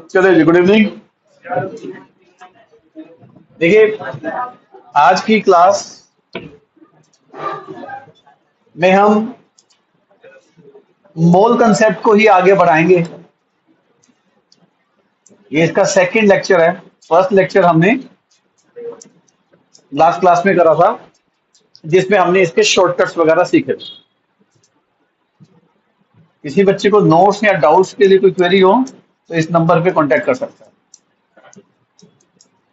चलिए जी, good evening. देखिए, आज की क्लास में हम मोल कंसेप्ट को ही आगे बढ़ाएंगे। ये इसका सेकंड लेक्चर है। फर्स्ट लेक्चर हमने लास्ट क्लास में करा था, जिसमें हमने इसके शॉर्टकट्स वगैरह सीखे थे। किसी बच्चे को नोट्स या डाउट्स के लिए कोई क्वेरी हो तो इस नंबर पे कांटेक्ट कर सकता है,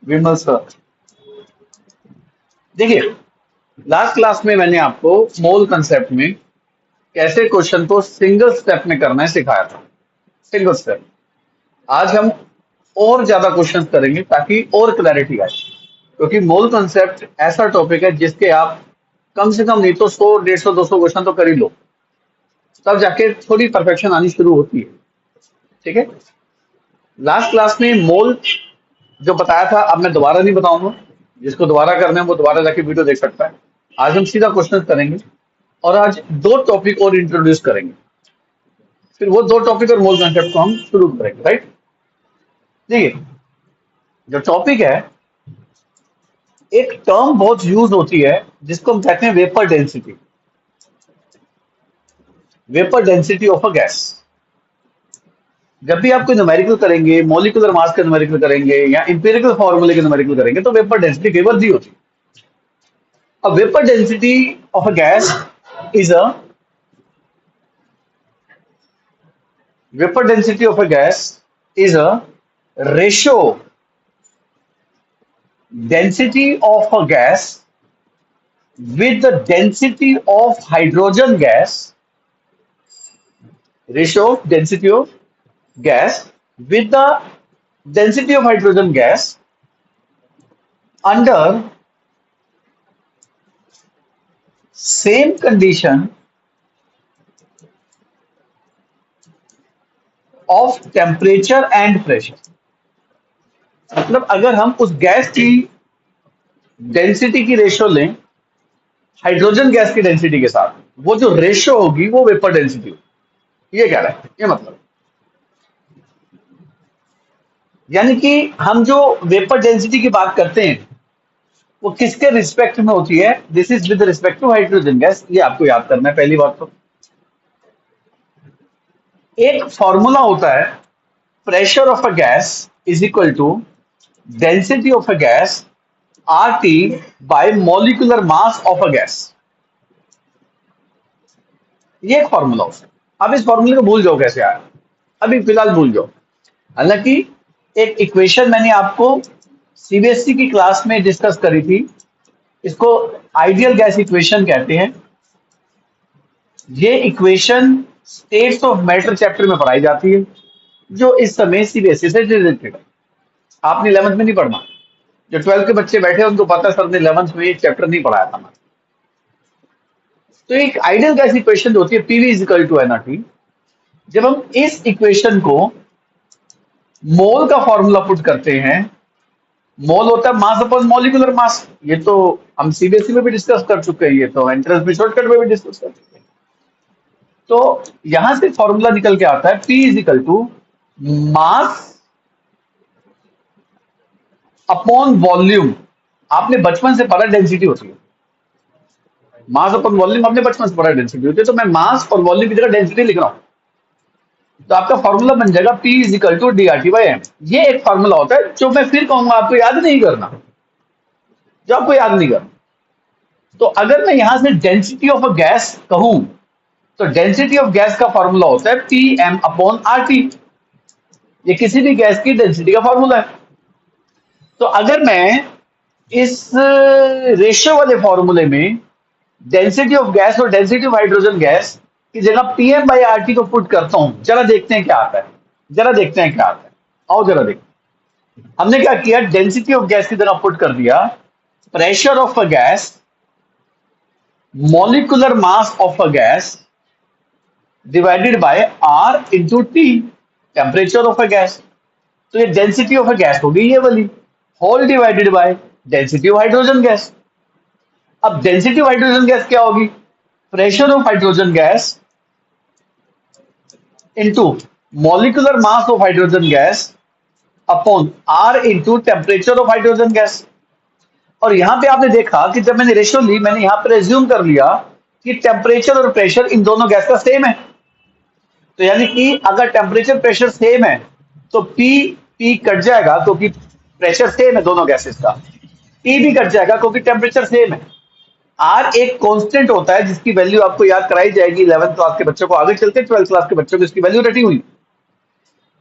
विमल सर। देखिए, लास्ट क्लास में मैंने आपको मोल कंसेप्ट में कैसे क्वेश्चन को सिंगल स्टेप में करना है सिखाया था। Single step. आज हम और ज्यादा क्वेश्चन करेंगे ताकि और क्लैरिटी आए, क्योंकि मोल कंसेप्ट ऐसा टॉपिक है जिसके आप कम से कम नहीं तो 100, 150, 200 क्वेश्चन तो कर ही लो, तब जाके थोड़ी परफेक्शन आनी शुरू होती है। ठीक है। लास्ट क्लास में मोल जो बताया था, अब मैं दोबारा नहीं बताऊंगा। जिसको दोबारा करना है वो दोबारा जाके वीडियो देख सकता है। आज हम सीधा क्वेश्चन करेंगे और आज दो टॉपिक और इंट्रोड्यूस करेंगे, फिर वो दो टॉपिक और मोल कंसेप्ट को हम शुरू करेंगे। राइट। देखिए, जो टॉपिक है, एक टर्म बहुत यूज होती है जिसको हम कहते हैं vapour density. Vapour density of a gas. जब भी आप कोई न्यूमेरिकल करेंगे, मॉलिक्यूलर मास का न्यूमेरिकल करेंगे या इंपिरिकल फॉर्मूले के न्यूमेरिकल करेंगे तो वेपर डेंसिटी कई बार दी होती है। अब vapour density of a gas is a vapor density of a gas is a ratio density of a gas with the density of hydrogen gas, ratio of density of gas with the density of hydrogen gas under same condition of temperature and pressure। मतलब अगर हम उस gas की density की ratio लें hydrogen gas की density के साथ, वो जो रेशियो होगी वो वेपर डेंसिटी होगी। ये कह रहा है, ये मतलब यानी कि हम जो वेपर डेंसिटी की बात करते हैं वो किसके रिस्पेक्ट में होती है? This is with respect to hydrogen gas. ये आपको याद करना है पहली बात। तो एक फॉर्मूला होता है, pressure of a gas is equal to density of a gas RT by molecular mass of a gas. ये एक फॉर्मूला होता है। अब इस फॉर्मूले को भूल जाओ कैसे आया, अभी फिलहाल भूल जाओ। हालांकि एक इक्वेशन मैंने आपको सीबीएसई की क्लास में डिस्कस करी थी, इसको आइडियल गैस इक्वेशन कहते हैं। ये equation states of matter chapter में पढ़ाई जाती है, जो इस समय सीबीएसई से रिलेटेड है। आपने 11th में नहीं पढ़ना। जो 12th के बच्चे बैठे हैं उनको पता है सर ने 11th में एक चैप्टर नहीं पढ़ाया था। तो एक आइडियल गैस इक्वेशन होती है PV is equal to NRT. जब हम इस इक्वेशन को मोल का फॉर्मूला पुट करते हैं, मोल होता है मास अपॉन मॉलिक्यूलर मास। ये तो हम सीबीएसई में भी डिस्कस कर चुके हैं, ये तो एंट्रेंस में शॉर्टकट में भी डिस्कस कर चुके हैं। तो यहां से फॉर्मूला निकल के आता है P is equal to mass upon volume. आपने बचपन से पढ़ा डेंसिटी होती है, मास अपॉन वॉल्यूम आपने बचपन से पढ़ा डेंसिटी होती है। तो मैं मास और वॉल्यूम की जगह डेंसिटी लिख रहा हूं, तो आपका फॉर्मूला बन जाएगा P is equal to DRT by M. ये एक फॉर्मूला होता है जो मैं फिर कहूंगा आपको याद नहीं करना, जो आपको याद नहीं करना। तो अगर मैं यहां से डेंसिटी ऑफ अ गैस कहूं तो डेंसिटी ऑफ गैस का फॉर्मूला होता है PM अपॉन RT। ये किसी भी गैस की डेंसिटी का फॉर्मूला है। तो अगर मैं इस रेशियो वाले फॉर्मूले में डेंसिटी ऑफ गैस और डेंसिटी ऑफ हाइड्रोजन गैस की जगह PM बाई RT को पुट करता हूं, जरा देखते हैं क्या आता है। जरा देखते हैं क्या आता है, आओ जरा देखते हैं। हमने क्या किया, डेंसिटी ऑफ गैस की जगह पुट कर दिया pressure of a gas molecular mass of a gas divided by R into T, temperature of a gas. तो ये डेंसिटी ऑफ अ गैस होगी ये वाली, whole divided by density of hydrogen gas. अब डेंसिटी ऑफ हाइड्रोजन गैस क्या होगी? Pressure of hydrogen gas into molecular mass of hydrogen gas upon R into temperature of hydrogen gas. और यहां पे आपने देखा कि जब मैंने रेशियो ली, मैंने यहां पर एज्यूम कर लिया कि टेम्परेचर और प्रेशर इन दोनों गैस का सेम है। तो यानी कि अगर टेम्परेचर प्रेशर सेम है तो पी कट जाएगा क्योंकि प्रेशर सेम है दोनों गैसेस का, टी भी कट जाएगा क्योंकि टेम्परेचर सेम है। आर एक कांस्टेंट होता है जिसकी वैल्यू आपको याद कराई जाएगी 11th क्लास के बच्चों को, आगे चलते 12th क्लास के बच्चों को इसकी वैल्यू रटी हुई।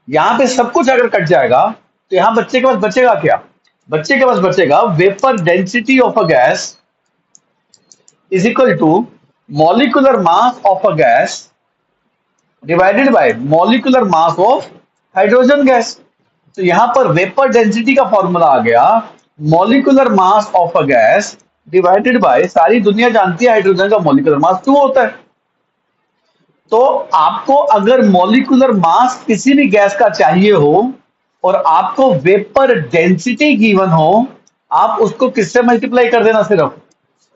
यहां पे सब कुछ अगर कट जाएगा तो यहां बच्चे के पास बचेगा क्या? बच्चे के पास बचेगा vapour density of a gas is equal to molecular mass of a gas divided by molecular mass of hydrogen gas. तो यहां पर वेपर डेंसिटी का फॉर्मूला आ गया molecular mass of a gas divided by, सारी दुनिया जानती है हाइड्रोजन का मॉलिक्यूलर मास 2 होता है। तो आपको अगर मॉलिक्यूलर मास किसी भी गैस का चाहिए हो और आपको वेपर डेंसिटी गिवन हो, आप उसको किससे मल्टीप्लाई कर देना, सिर्फ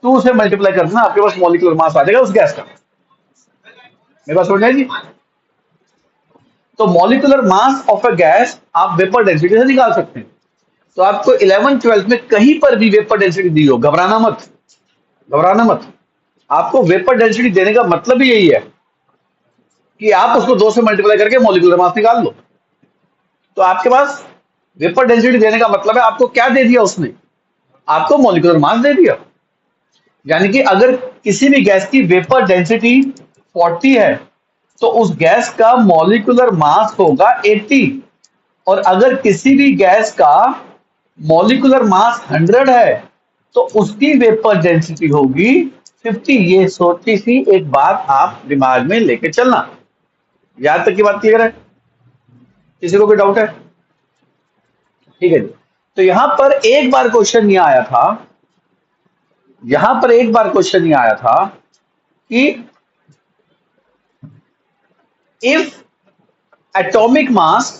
2 से मल्टीप्लाई कर देना, आपके पास मॉलिक्यूलर मास आ जाएगा उस गैस का। मेरे पास हो जाएगी। तो molecular mass of a gas आप वेपर डेंसिटी से निकाल सकते हैं। तो आपको 11th 12th में कहीं पर भी वेपर डेंसिटी दी हो, घबराना मत, घबराना मत। आपको वेपर डेंसिटी देने का मतलब ही यही है कि आप उसको 2 से मल्टीप्लाई करके मॉलिक्यूलर मास निकाल लो। तो आपके पास वेपर डेंसिटी देने का मतलब है आपको क्या दे दिया उसने, आपको मॉलिक्यूलर मास दे दिया। यानी कि अगर किसी भी गैस की वेपर डेंसिटी 40 है तो उस गैस का मॉलिक्यूलर मास होगा 80, और अगर किसी भी गैस का मॉलिक्यूलर मास 100 है तो उसकी वेपर डेंसिटी होगी 50। ये छोटी सी एक बात आप दिमाग में लेके चलना। यहां तक की बात क्लियर है? किसी को कोई डाउट है? ठीक है जी। तो यहां पर एक बार क्वेश्चन ये आया था, यहां पर एक बार क्वेश्चन ये आया था कि if atomic mass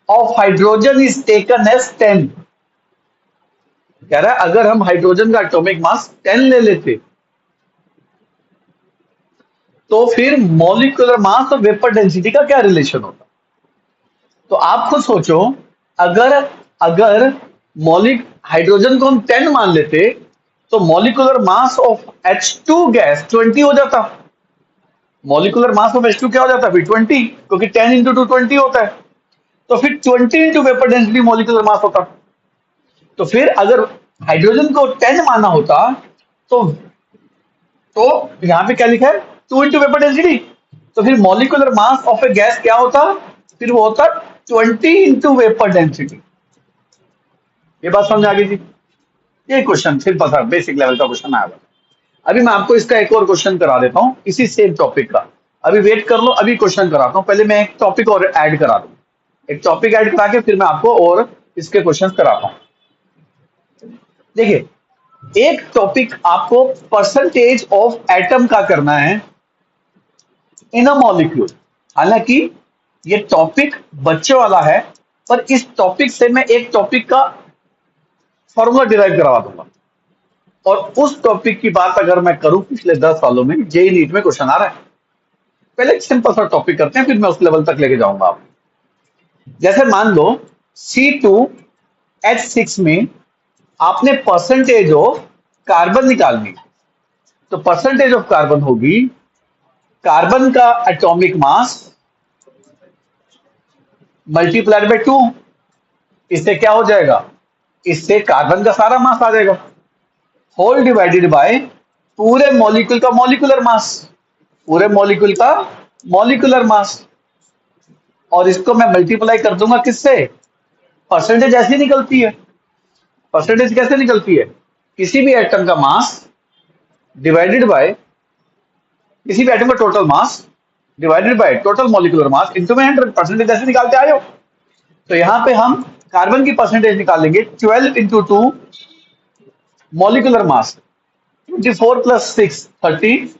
of hydrogen is taken as 10, कह रहा है अगर हम हाइड्रोजन का एटॉमिक मास 10 ले लेते तो फिर मॉलिक्यूलर मास और वेपर डेंसिटी का क्या रिलेशन होता? तो आप खुद सोचो, अगर अगर हाइड्रोजन को हम 10 मान लेते तो molecular mass of H2 gas 20 हो जाता। मॉलिक्यूलर मास ऑफ H2 क्या हो जाता फिर? 20, क्योंकि 10 इंटू 2 20 होता है। तो फिर 20 into vapour density molecular mass होता। तो फिर अगर हाइड्रोजन को 10 माना होता तो यहां पे क्या लिखा है? 2 इंटू वेपर डेंसिटी। तो फिर molecular mass of A gas क्या होता? फिर वो होता 20 इंटू वेपर डेंसिटी। ये बात समझ आ गई थी? ये क्वेश्चन सिंपल था, बेसिक लेवल का क्वेश्चन आया। अभी मैं आपको इसका एक और क्वेश्चन करा देता हूं इसी सेम टॉपिक का। अभी वेट कर लो, अभी क्वेश्चन कराता हूं। पहले मैं एक टॉपिक और ऐड करा दूं, एक टॉपिक ऐड करा के फिर मैं आपको और इसके क्वेश्चन कराता हूं। देखिए, एक टॉपिक आपको परसेंटेज ऑफ एटम का करना है इन अ मॉलिक्यूल। हालांकि ये टॉपिक बच्चे वाला है, पर इस टॉपिक से मैं एक टॉपिक का फॉर्मूला डिराइव करवा दूंगा। और उस टॉपिक की बात अगर मैं करूं, पिछले 10 सालों में जेईई नीट में क्वेश्चन आ रहा है। पहले एक सिंपल सा टॉपिक करते हैं, फिर मैं उस लेवल तक लेके जाऊंगा आप। जैसे मान लो C2H6 में आपने परसेंटेज ऑफ कार्बन निकालनी, तो परसेंटेज ऑफ कार्बन होगी कार्बन का एटॉमिक मास मल्टीप्लाइड बाय 2। इससे क्या हो जाएगा? इससे कार्बन का सारा मास आ जाएगा, होल डिवाइडेड बाय पूरे मॉलिक्यूल का मॉलिक्यूलर मास, पूरे मॉलिक्यूल का मॉलिक्यूलर मास। और इसको मैं मल्टीप्लाई कर दूंगा किससे? परसेंटेज ऐसी निकलती है। परसेंटेज कैसे निकलती है? किसी भी एटम का मास डिवाइडेड बाय किसी भी एटम का total mass divided by total molecular mass into में 100। परसेंटेज ऐसे निकालते आए हो। तो यहां पे हम कार्बन की परसेंटेज निकालेंगे 12 into 2 molecular mass 24 plus 6 30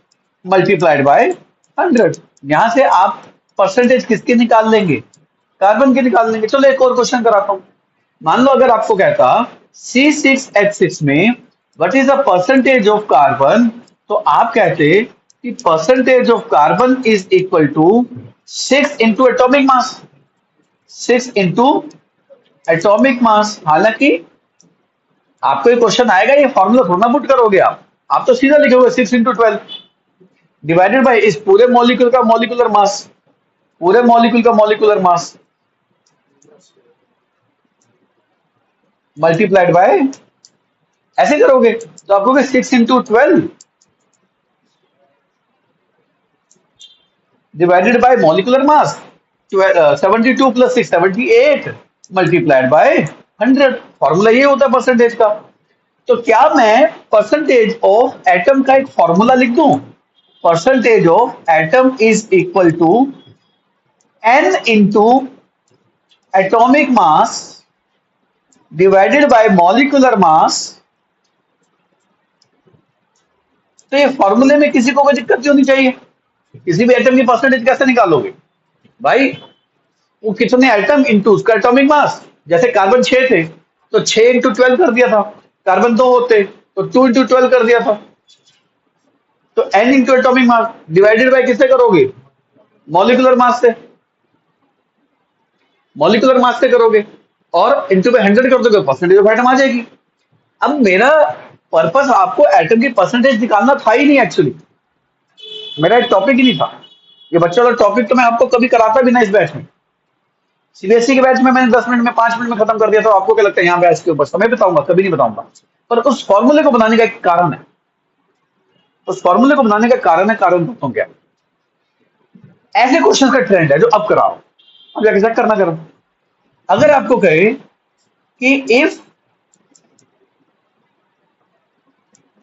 multiplied by 100। यहां से आप परसेंटेज किसके निकाल लेंगे? कार्बन के निकाल लेंगे। चलो एक और क्वेश्चन कराता हूं। मान लो अगर आपको कहता C6H6 में what is the percentage of carbon, तो आप कहते कि percentage of carbon is equal to 6 into atomic mass, 6 into atomic mass. हालांकि आपको ये क्वेश्चन आएगा, ये फॉर्मूला थोड़ा पुट करोगे आप तो सीधा लिखोगे 6 × 12 डिवाइडेड बाय इस पूरे मॉलिक्यूल का मॉलिक्यूलर मास, पूरे मॉलिक्यूल का मॉलिक्यूलर मास मल्टीप्लाइड बाय, ऐसे करोगे तो आपको 6 × 12 divided by molecular mass 72 + 6 78 multiplied by 100। Formula ये होता है परसेंटेज का। तो क्या मैं परसेंटेज ऑफ एटम का एक फॉर्मूला लिख दूं? Percentage of atom is equal to n into atomic mass divided by molecular mass. तो ये फॉर्मूले में किसी को कोई दिक्कत नहीं होनी चाहिए। किसी भी एटम की परसेंटेज कैसे निकालोगे भाई? वो कितने एटम इंटू उसका एटॉमिक मास। जैसे कार्बन 6 थे तो 6 × 12 कर दिया था, कार्बन 2 होते तो 2 × 12 कर दिया था। तो n into atomic mass divided bye किससे करोगे? मॉलिक्यूलर मास से, मॉलिक्यूलर मास से करोगे और इंटू बाय 100 कर दोगे, परसेंटेज ऑफ एटम आ जाएगी। अब मेरा पर्पस आपको एटम की परसेंटेज निकालना था ही नहीं, एक्चुअली मेरा एक टॉपिक ही नहीं था ये। बच्चों वाला टॉपिक तो मैं आपको कभी कराता भी ना इस बैच में। सीबीएसई के बैच में मैंने 10 मिनट में 5 मिनट में खत्म कर दिया। तो आपको क्या लगता है यहाँ बैच के ऊपर समय बताऊंगा? कभी नहीं बताऊंगा। पर उस फॉर्मूले को बनाने का एक कारण है, उस फॉर्मूले को बनाने का कारण है, कारण बताता हूँ क्या। ऐसे क्वेश्चन का ट्रेंड है जो अब कराओ, अब जाके चेक करना करो। अगर आपको कहे कि इफ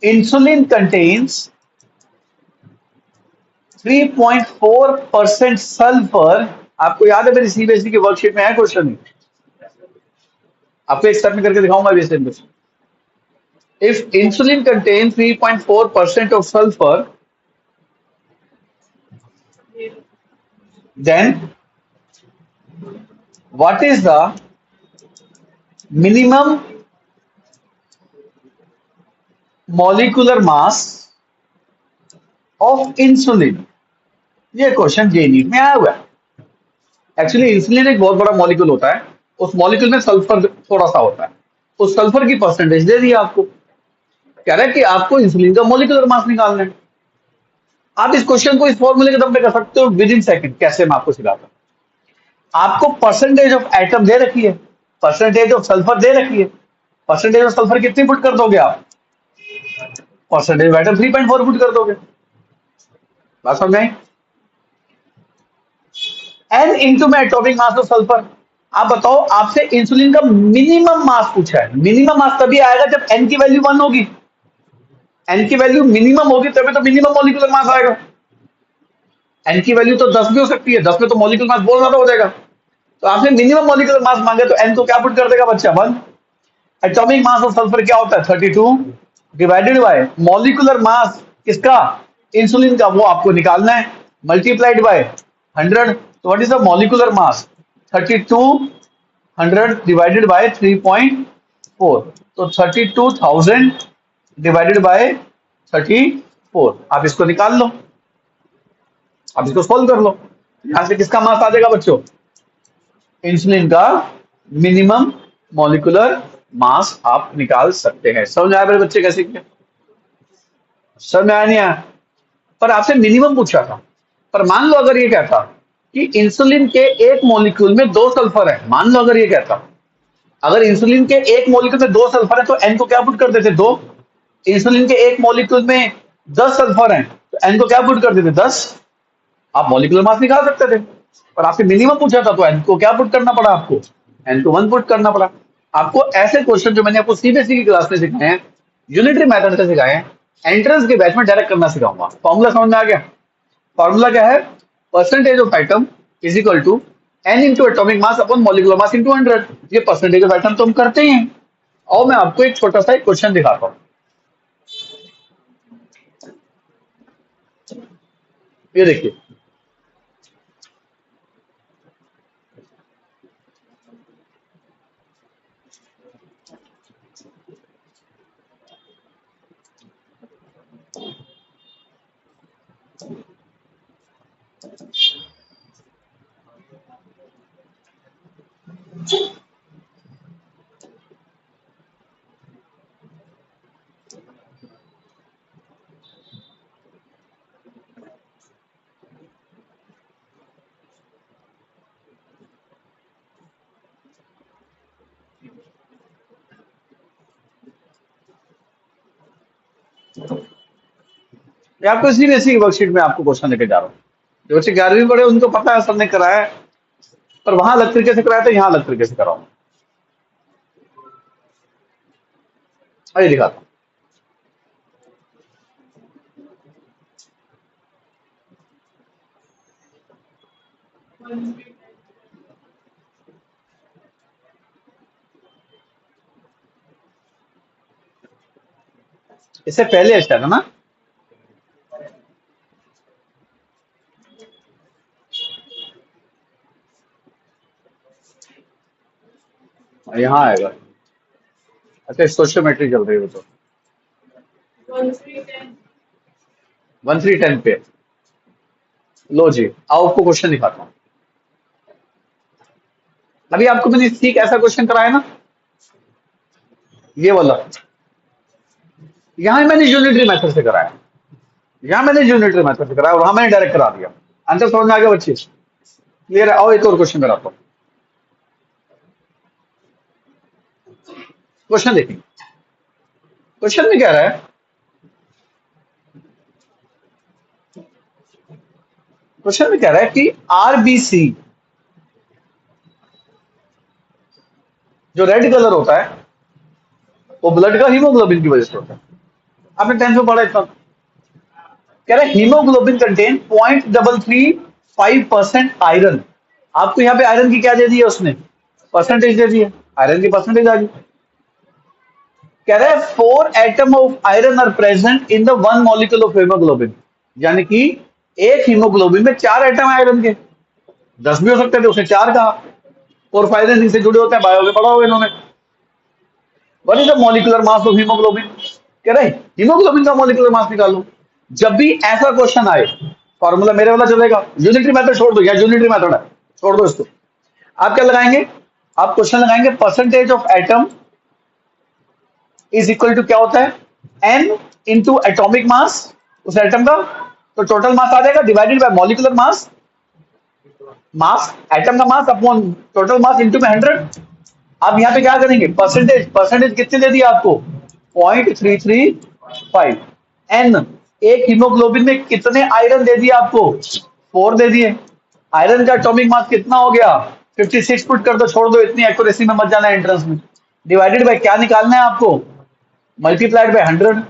इंसुलिन कंटेन्स 3.4% सल्फर, आपको याद है मेरी सीबीएसई की वर्कशीट में है क्वेश्चन, आपको एक स्टेप में करके दिखाऊंगा भी same question. If insulin contains 3.4% of sulfur, then what is the minimum molecular mass of insulin? ये क्वेश्चन जे नीट में आया हुआ है। एक्चुअली इंसुलिन एक बहुत बड़ा मॉलिक्यूल होता है, उस मॉलिक्यूल में सल्फर थोड़ा सा होता है, उस सल्फर की परसेंटेज दे दी आपको। कह रहा है कि आपको इंसुलिन का मॉलिक्यूलर मास निकालना है। आप इस क्वेश्चन को इस फॉर्मूले के दम पे कर सकते हो विद इन सेकंड। कैसे, मैं आपको सिखाता हूं। आपको परसेंटेज ऑफ एटम दे रखी है, परसेंटेज ऑफ सल्फर दे रखी है। परसेंटेज ऑफ सल्फर कितनी पुट कर दोगे आप? परसेंटेज ऑफ एटम 3.4 पुट कर दोगे। बात समझ आई? एन इंटू में एटॉमिक मास ऑफ सल्फर। आप बताओ, आपसे इंसुलिन का मिनिमम मास पूछा है। मिनिमम मास तभी आएगा जब एन की वैल्यू 1 होगी। एन की वैल्यू मिनिमम होगी तभी तो मिनिमम मॉलिक्यूलर मास आएगा। एन की वैल्यू तो 10 भी हो सकती है, 10 में तो मॉलिक्यूलर मास बहुत ज्यादा हो जाएगा। तो आपने मिनिमम मॉलिक्यूलर मास मांगे तो एन को क्या पुट कर देगा बच्चा? 1। एटॉमिक मास ऑफ सल्फर क्या होता है? 32 डिवाइडेड बाय मॉलिक्यूलर मास किसका? इंसुलिन का, वो आपको निकालना है, मल्टीप्लाइड बाय 100। तो what is the molecular mass? 32 100 divided by 3.4, तो 32,000 डिवाइडेड बाय 34। आप इसको निकाल लो, आप इसको सोल्व कर लो। यहां से किसका मास आ जाएगा बच्चों? इंसुलिन का मिनिमम मॉलिक्यूलर मास आप निकाल सकते हैं। समझ आया मेरे बच्चे कैसे किया? समझ में आया नहीं आया? पर आपसे मिनिमम पूछा था। पर मान लो अगर ये कहता कि इंसुलिन के एक मॉलिक्यूल में 2 सल्फर है, मान लो अगर ये कहता, अगर इंसुलिन के एक मॉलिक्यूल में 2 सल्फर है तो एन को क्या पुट कर देते? 2। इंसुलिन के एक मॉलिक्यूल में 10 सल्फर है तो एन को क्या पुट कर देते? 10। आप मॉलिक्यूलर मास निकाल सकते थे, पर आपसे मिनिमम पूछा था तो एन को क्या पुट करना पड़ा आपको? एन को 1 पुट करना पड़ा। आपको ऐसे क्वेश्चन जो मैंने आपको सीबीएसई की क्लास में सिखाए हैं, यूनिटरी मेथड से सिखाए हैं, एंट्रेंस के बैच में डायरेक्ट करना सिखाऊंगा। फॉर्मूला समझ में आ गया? फॉर्मूला क्या है? Percentage of atom is equal to N into atomic mass upon molecular mass into 100। ये परसेंटेज ऑफ एटम तो हम करते ही हैं। और मैं आपको एक छोटा सा क्वेश्चन दिखाता हूं। ये देखिए, ये आपको सीबीएसई की वर्कशीट में आपको क्वेश्चन लेके जा रहा हूँ। जो बच्चे 11वीं पढ़े उनको पता है सर ने कराया है, पर वहां अलग तरीके से कराया था, यहाँ अलग तरीके से कराऊंगा। आइए दिखाता हूँ। इससे पहले अच्छा था ना, यहाँ आएगा। अच्छा सोशियोमेट्री चल रही है वो तो 1310 पे। लो जी, आओ आपको क्वेश्चन दिखाता हूँ। अभी आपको मैंने ठीक ऐसा क्वेश्चन कराया ना, ये वाला। यहाँ मैंने यूनिटरी मेथड से कराया, यहाँ मैंने यूनिटरी मेथड से कराया, वहां मैंने डायरेक्ट करा दिया। आंसर समझ में आ गया बच्चे? क्लियर है? आओ एक और क्वेश्चन कराता हूँ। क्वेश्चन देखिए, क्वेश्चन में क्या रहा है, क्वेश्चन में क्या रहा है कि आरबीसी जो रेड कलर होता है वो ब्लड का हीमोग्लोबिन की वजह से होता है। आपने 10th में पढ़ा इतना। कह रहा है हीमोग्लोबिन कंटेन 0.335% आयरन। आपको यहाँ पे आयरन की क्या दे दी है उसने, परसेंटेज दे दी है, आयरन की परसेंटेज आ गई। कह रहा है 4 atom of iron are present in the 1 molecule of haemoglobin, यानी कि एक हीमोग्लोबिन में 4 एटम आयरन के। 10 भी हो सकते थे, उसने 4 कहा। और फायदे इनसे जुड़े होते हैं, बायो में पढ़ा होगा इन्होंने। What is the molecular mass of haemoglobin? कह रहे हीमोग्लोबिन का मॉलिक्यूलर मास निकालो। जब भी ऐसा क्वेश्चन आए, फॉर्मूला मेरे वाला चलेगा, यूनिटरी मेथड छोड़ दो, या यूनिटरी मेथड है छोड़ दो इसको। आप क्या लगाएंगे, आप क्वेश्चन लगाएंगे percentage of atom is equal to क्या होता है, एन इंटू एटॉमिक मास उस एटम का, तो टोटल मास आ जाएगा divided by molecular mass, mass atom का mass upon total mass into में 100। आप यहाँ पे क्या करेंगे, परसेंटेज, परसेंटेज कितने दे दिया आपको, 0.335। एन, एक हीमोग्लोबिन में कितने आयरन दे दिया आपको, 4 दे दिए। आयरन का एटॉमिक मास कितना हो गया, 56 पुट कर दो, छोड़ दो, इतनी एक्यूरेसी में मत जाना एंट्रेंस में। डिवाइडेड बाय क्या निकालना है आपको, मल्टीप्लाइड बाय 100।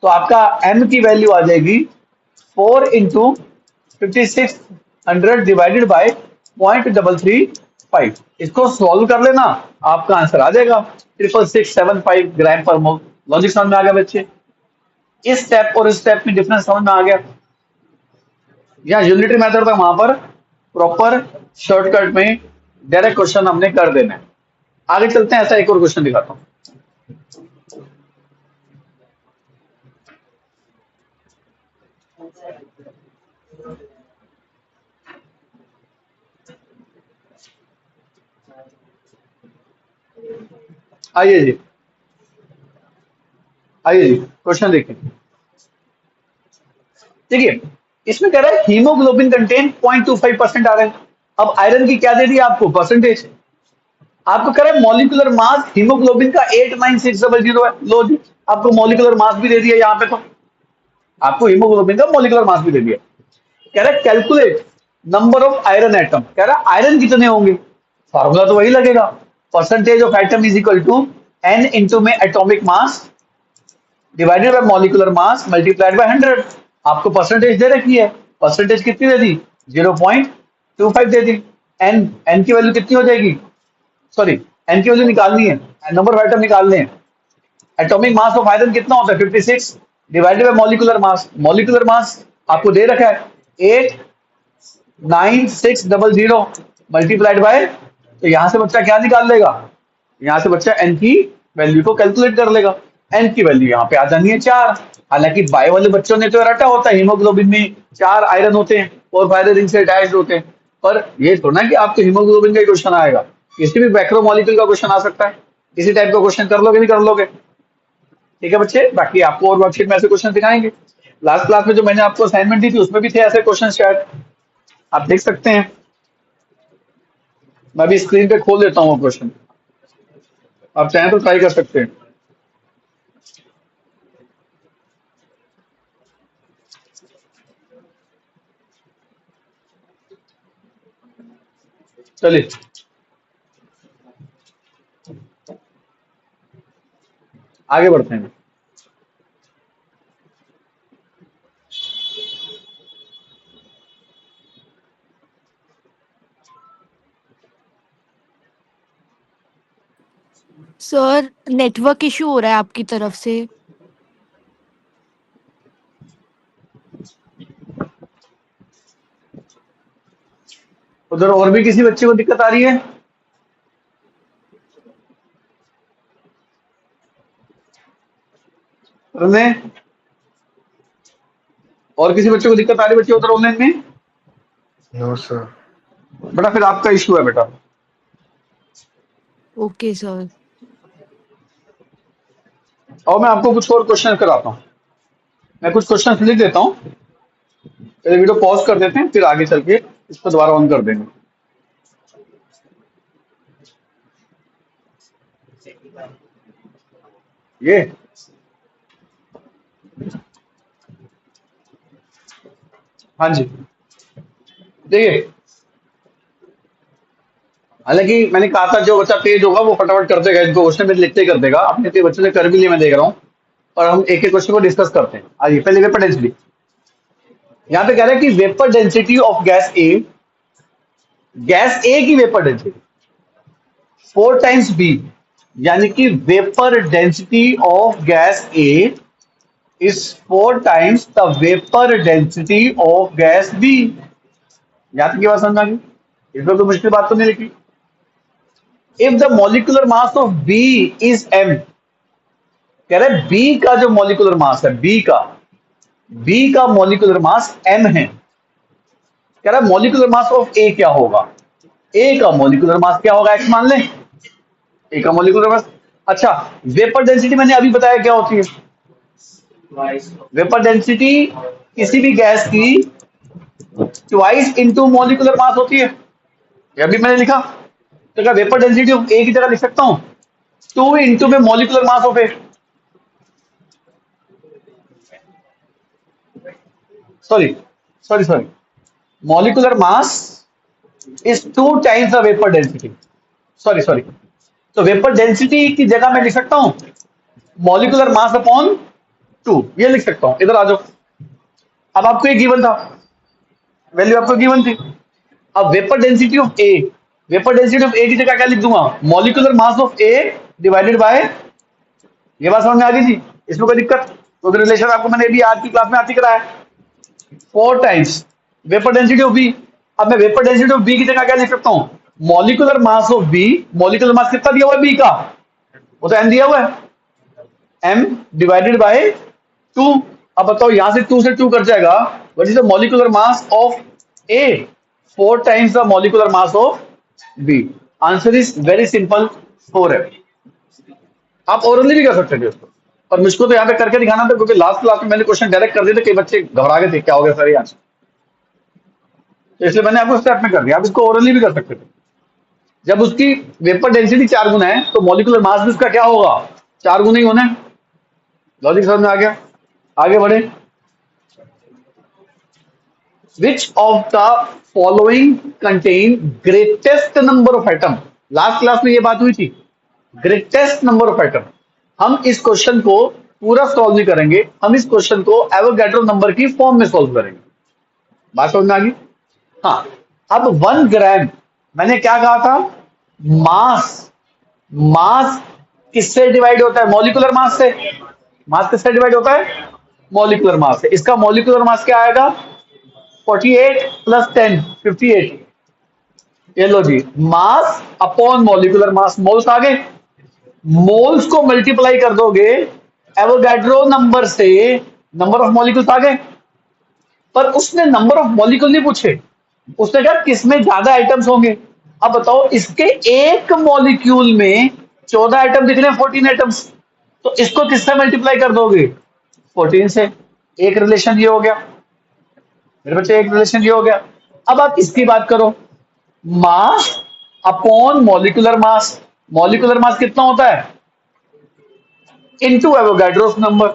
तो आपका एम की वैल्यू आ जाएगी 4 इंटू 5600 डिवाइडेड बाय 0.335। इसको सॉल्व कर लेना, आपका आंसर आ जाएगा 66675 ग्राम पर मोल। लॉजिक समझ में आ गया बच्चे? इस स्टेप और इस स्टेप में डिफरेंस समझ में आ गया? यहाँ यूनिटरी मेथड था, वहां पर प्रॉपर शॉर्टकट में डायरेक्ट क्वेश्चन हमने कर देना है। आगे चलते हैं, ऐसा एक और क्वेश्चन दिखाता हूं। आइए जी, आइए जी, क्वेश्चन देखिए। देखिए, इसमें कह रहा है हीमोग्लोबिन कंटेन 0.25% आ रहा है। अब आयरन की क्या दे दी आपको, परसेंटेज। आपको कह रहा है मॉलिक्यूलर मास हीमोग्लोबिन का 89600 है। लो जी, आपको मॉलिक्यूलर मास भी दे दिया यहाँ पे, तो आपको हीमोग्लोबिन का मॉलिक्यूलर मास भी दे दिया। कह रहा है calculate number of iron atom. कह रहा है आयरन कितने होंगे, फॉर्मूला तो वही लगेगा, percentage of atom is equal to N into में atomic mass divided by molecular mass multiplied by 100। आपको परसेंटेज दे रखी है, परसेंटेज कितनी दे दी, 0.25 दे दी। एन, एन की वैल्यू कितनी हो जाएगी, सॉरी एन की वैल्यू निकालनी है, नंबर ऑफ एटम निकालने हैं। एटॉमिक मास ऑफ आयरन कितना होता है, 56 divided by molecular mass. Molecular mass आपको दे रखा है 89600 मल्टीप्लाइड बाय, तो यहां से बच्चा क्या निकाल लेगा, यहां से बच्चा एन की वैल्यू को कैलकुलेट कर लेगा। एन की वैल्यू यहाँ पे आ जानी है 4। हालांकि बायो वाले बच्चों ने तो रटा होता है हीमोग्लोबिन में 4 आयरन होते हैं और फायदे रिंग से अटैच्ड होते हैं, पर ये थोड़ा ना कि आपको हीमोग्लोबिन का क्वेश्चन आएगा, किसी भी मैक्रोमोलिक्यूल का क्वेश्चन आ सकता है। इसी टाइप का क्वेश्चन कर लोगे नहीं कर लोगे? ठीक है बच्चे, बाकी आपको और वर्कशीट में ऐसे क्वेश्चन दिखाएंगे। लास्ट क्लास में जो मैंने आपको असाइनमेंट दी थी उसमें भी थे ऐसे क्वेश्चन, शायद आप देख सकते हैं। मैं भी स्क्रीन पे खोल देता हूँ वो क्वेश्चन, आप चाहें तो ट्राई कर सकते हैं। चलिए आगे बढ़ते हैं। सर नेटवर्क इशू हो रहा है आपकी तरफ से। उधर और भी किसी बच्चे को दिक्कत आ रही है? में और किसी बच्चे को दिक्कत आ रही है बच्चे उधर ऑनलाइन में? No sir. बेटा फिर आपका इशू है बेटा। Okay sir. और मैं आपको कुछ और क्वेश्चन कराता हूँ। मैं कुछ क्वेश्चन लिख देता हूँ, पहले वीडियो पॉज कर देते हैं, फिर आगे चल के इसको दोबारा ऑन कर देंगे। ये हाँ जी, देखिए, हालांकि मैंने कहा था जो बच्चा तेज होगा वो फटाफट कर देगा, इनको क्वेश्चन में लिखते ही कर देगा। अपने के बच्चों ने कर भी लिया, मैं देख रहा हूँ। और हम एक एक क्वेश्चन को डिस्कस करते हैं। आइए पहले वेपर डेंसिटी। यहाँ पे कह रहा है कि vapour density of gas A की वेपर डेंसिटी 4 टाइम्स बी, यानी कि vapour density of gas A is 4 times the vapour density of gas B. यहाँ तक की बात समझ आ गई? इसमें कोई मुश्किल बात तो नहीं लिखी। If the molecular mass of B is M, कह रहे बी का जो मॉलिक्यूलर मास है, बी का मॉलिक्यूलर मास एम है। कह रहा है मॉलिक्यूलर मास ऑफ ए क्या होगा? ए का मॉलिक्यूलर मास क्या होगा? एक्स मान लें, ए का मॉलिक्यूलर मास। अच्छा, वेपर डेंसिटी मैंने अभी बताया क्या होती है। वेपर डेंसिटी किसी भी गैस की ट्वाइस इनटू मॉलिक्यूलर मास होती है। यह भी मैंने लिखा। तो क्या वेपर डेंसिटी ऑफ ए की जगह लिख सकता हूं 2 इंटू में molecular mass of A, sorry molecular mass is 2 times the vapour density. Sorry, तो वेपर डेंसिटी की जगह मैं लिख सकता हूं मॉलिक्यूलर मास अपॉन 2, ये लिख सकता हूं। इधर आ जाओ। अब आपको एक गिवन था, वैल्यू आपको गिवन थी। अब vapour density of A, vapour density of A की जगह क्या लिख दूंगा? Molecular mass of A divided by, ये बात समझ में आ गई थी? इसमें कोई दिक्कत? क्योंकि रिलेशन आपको मैंने अभी आज की क्लास में आती कराया। 4 times vapour density of B. अब मैं वेपर डेंसिटी ऑफ बी की जगह क्या लिख सकता हूं? Molecular mass of B. Molecular mass कितना दिया हुआ है बी का? वो तो एम दिया हुआ है, एम डिवाइडेड बाय 2। अब बताओ यहां से 2 से 2 कट जाएगा। What is the molecular mass of A? 4 times the molecular mass of B. Answer is very simple, 4 है। आप ओरली भी कर सकते थे उसको, और मुझको तो यहाँ पे करके दिखाना था, क्योंकि लास्ट क्लास में मैंने क्वेश्चन डायरेक्ट कर दिए थे, कई बच्चे घबरा गए थे क्या हो गया सर ये आंसर। तो इसलिए मैंने आपको स्टेप में कर दिया। आप इसको ओरली भी कर सकते थे। जब उसकी वेपर डेंसिटी 4 गुना है तो मॉलिक्यूलर मास भी उसका क्या होगा? 4 गुना ही होना है। लॉजिक समझ में आ गया? आगे बढ़े। विच of the following contain greatest number of atom? Last class में ये बात हुई थी, ग्रेटेस्ट नंबर ऑफ एटम। हम इस क्वेश्चन को पूरा सॉल्व नहीं करेंगे, हम इस क्वेश्चन को एवोगैड्रो नंबर की फॉर्म में सॉल्व करेंगे। बात समझ में आ गई? हाँ। अब 1 ग्राम, मैंने क्या कहा था? मास किससे डिवाइड होता है? मॉलिक्यूलर मास से। मास किससे डिवाइड होता है? मॉलिक्यूलर मास से। इसका मॉलिक्यूलर मास क्या आएगा? 48 प्लस 10 58। ये लो जी, mass upon molecular mass, moles आ गए। मोल्स को मल्टीप्लाई कर दोगे एवोगैड्रो नंबर से, नंबर ऑफ मॉलिक्यूल्स आ गए। पर उसने नंबर ऑफ मॉलिक्यूल नहीं पूछे, उसने कहा किसमें ज्यादा आइटम्स होंगे। अब बताओ, इसके एक मॉलिक्यूल में 14 आइटम दिख रहे हैं, 14 आइटम्स। तो इसको किससे मल्टीप्लाई कर दोगे? 14 से। एक रिलेशन ये हो गया मेरे बच्चे, एक रिलेशन ये हो गया। अब आप इसकी बात करो, मास अपॉन मॉलिक्यूलर मास। मॉलिक्यूलर मास कितना होता है? Into Avogadro's number.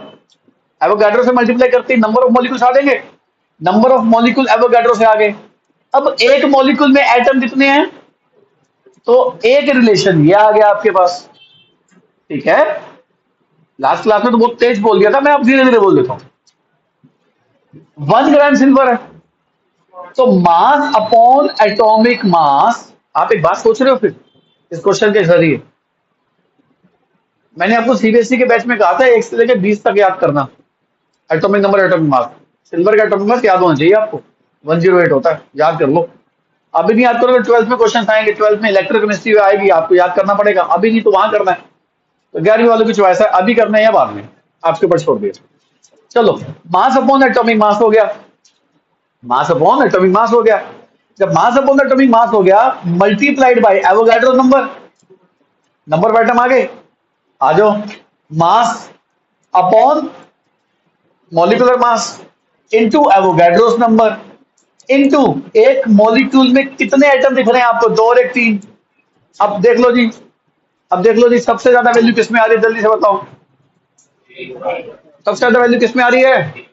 एवोगैड्रो से मल्टीप्लाई करते ही नंबर ऑफ मॉलिक्यूल्स आ जाएंगे। नंबर ऑफ मॉलिक्यूल एवोगैड्रो से आ गए। अब एक मॉलिक्यूल में एटम कितने हैं? तो एक रिलेशन ये आ गया आपके पास, ठीक है। लास्ट क्लास में तो बहुत तेज बोल दिया था मैं, अब धीरे धीरे बोल देता हूं। 1 ग्राम सिल्वर है, तो मास अपॉन एटॉमिक मास। आप एक बात सोच रहे हो फिर इस क्वेश्चन के जरिए? मैंने आपको सीबीएसई के बैच में कहा था 1 से लेकर 20 तक याद करना, atomic number, atomic mass. Silver का एटॉमिक मास याद होना चाहिए आपको, 108 होता है, याद कर लो। अभी नहीं याद करोगे 12th में क्वेश्चन आएंगे, 12th में इलेक्ट्रोकेमिस्ट्री आएगी, आपको याद करना पड़ेगा। अभी नहीं तो वहां करना है। तो 11वीं वालों की चॉइस है, अभी करना है या बाद में, आपके ऊपर छोड़ दिया। चलो, मास अपॉन एटॉमिक मास हो गया, मास अपॉन एटॉमिक मास हो गया। जब मास अपॉन एटॉमिक मास हो गया, multiplied by Avogadro number, number of atom आ गए। आ जाओ, mass upon molecular mass into Avogadro's number into एक मॉलिक्यूल में कितने एटम दिख रहे हैं आपको, 2 और 1 3। अब देख लो जी, अब देख लो जी, सबसे ज्यादा वैल्यू किसमें आ रही है, जल्दी से बताओ। सबसे ज्यादा वैल्यू किसमें आ रही है,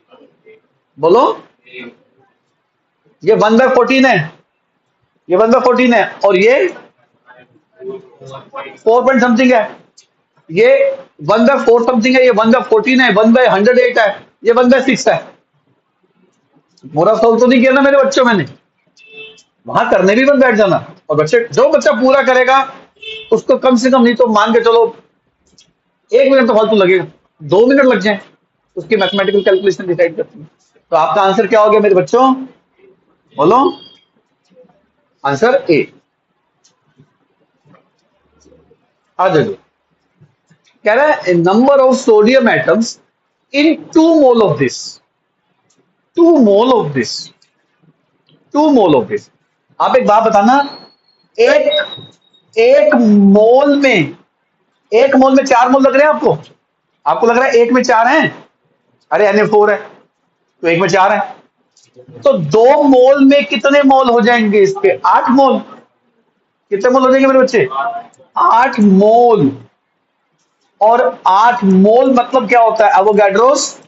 बोलो। ये 1/14 है, ये 1/14 है, और ये 4 पॉइंट समथिंग है, ये 1/4 समथिंग है, ये 1/14 है, 1/108 है, ये 1/6 है। पूरा सोल्व तो नहीं किया ना मेरे बच्चों मैंने, वहां करने भी मत बैठ जाना। और बच्चे, जो बच्चा पूरा करेगा उसको कम से कम नहीं तो मान के चलो 1 मिनट तो फालतू लगेगा, 2 मिनट लग जाए, उसकी मैथमेटिकल कैलकुलेशन डिसाइड करती है। तो आपका आंसर क्या हो गया मेरे बच्चों, बोलो। Answer A. आ जाओ, कह रहा है number of sodium atoms in 2 mole of this, 2 mole of this, 2 mole of this. आप एक बात बताना, एक एक मोल में, 1 मोल में 4 मोल लग रहे हैं आपको? आपको लग रहा है 1 में 4 हैं? अरे Na4 है तो 1 में 4 है, तो 2 मोल में कितने मोल हो जाएंगे इसके, 8 मोल। कितने मोल हो जाएंगे मेरे बच्चे, 8 मोल। और 8 मोल मतलब क्या होता है, एवोगाड्रोस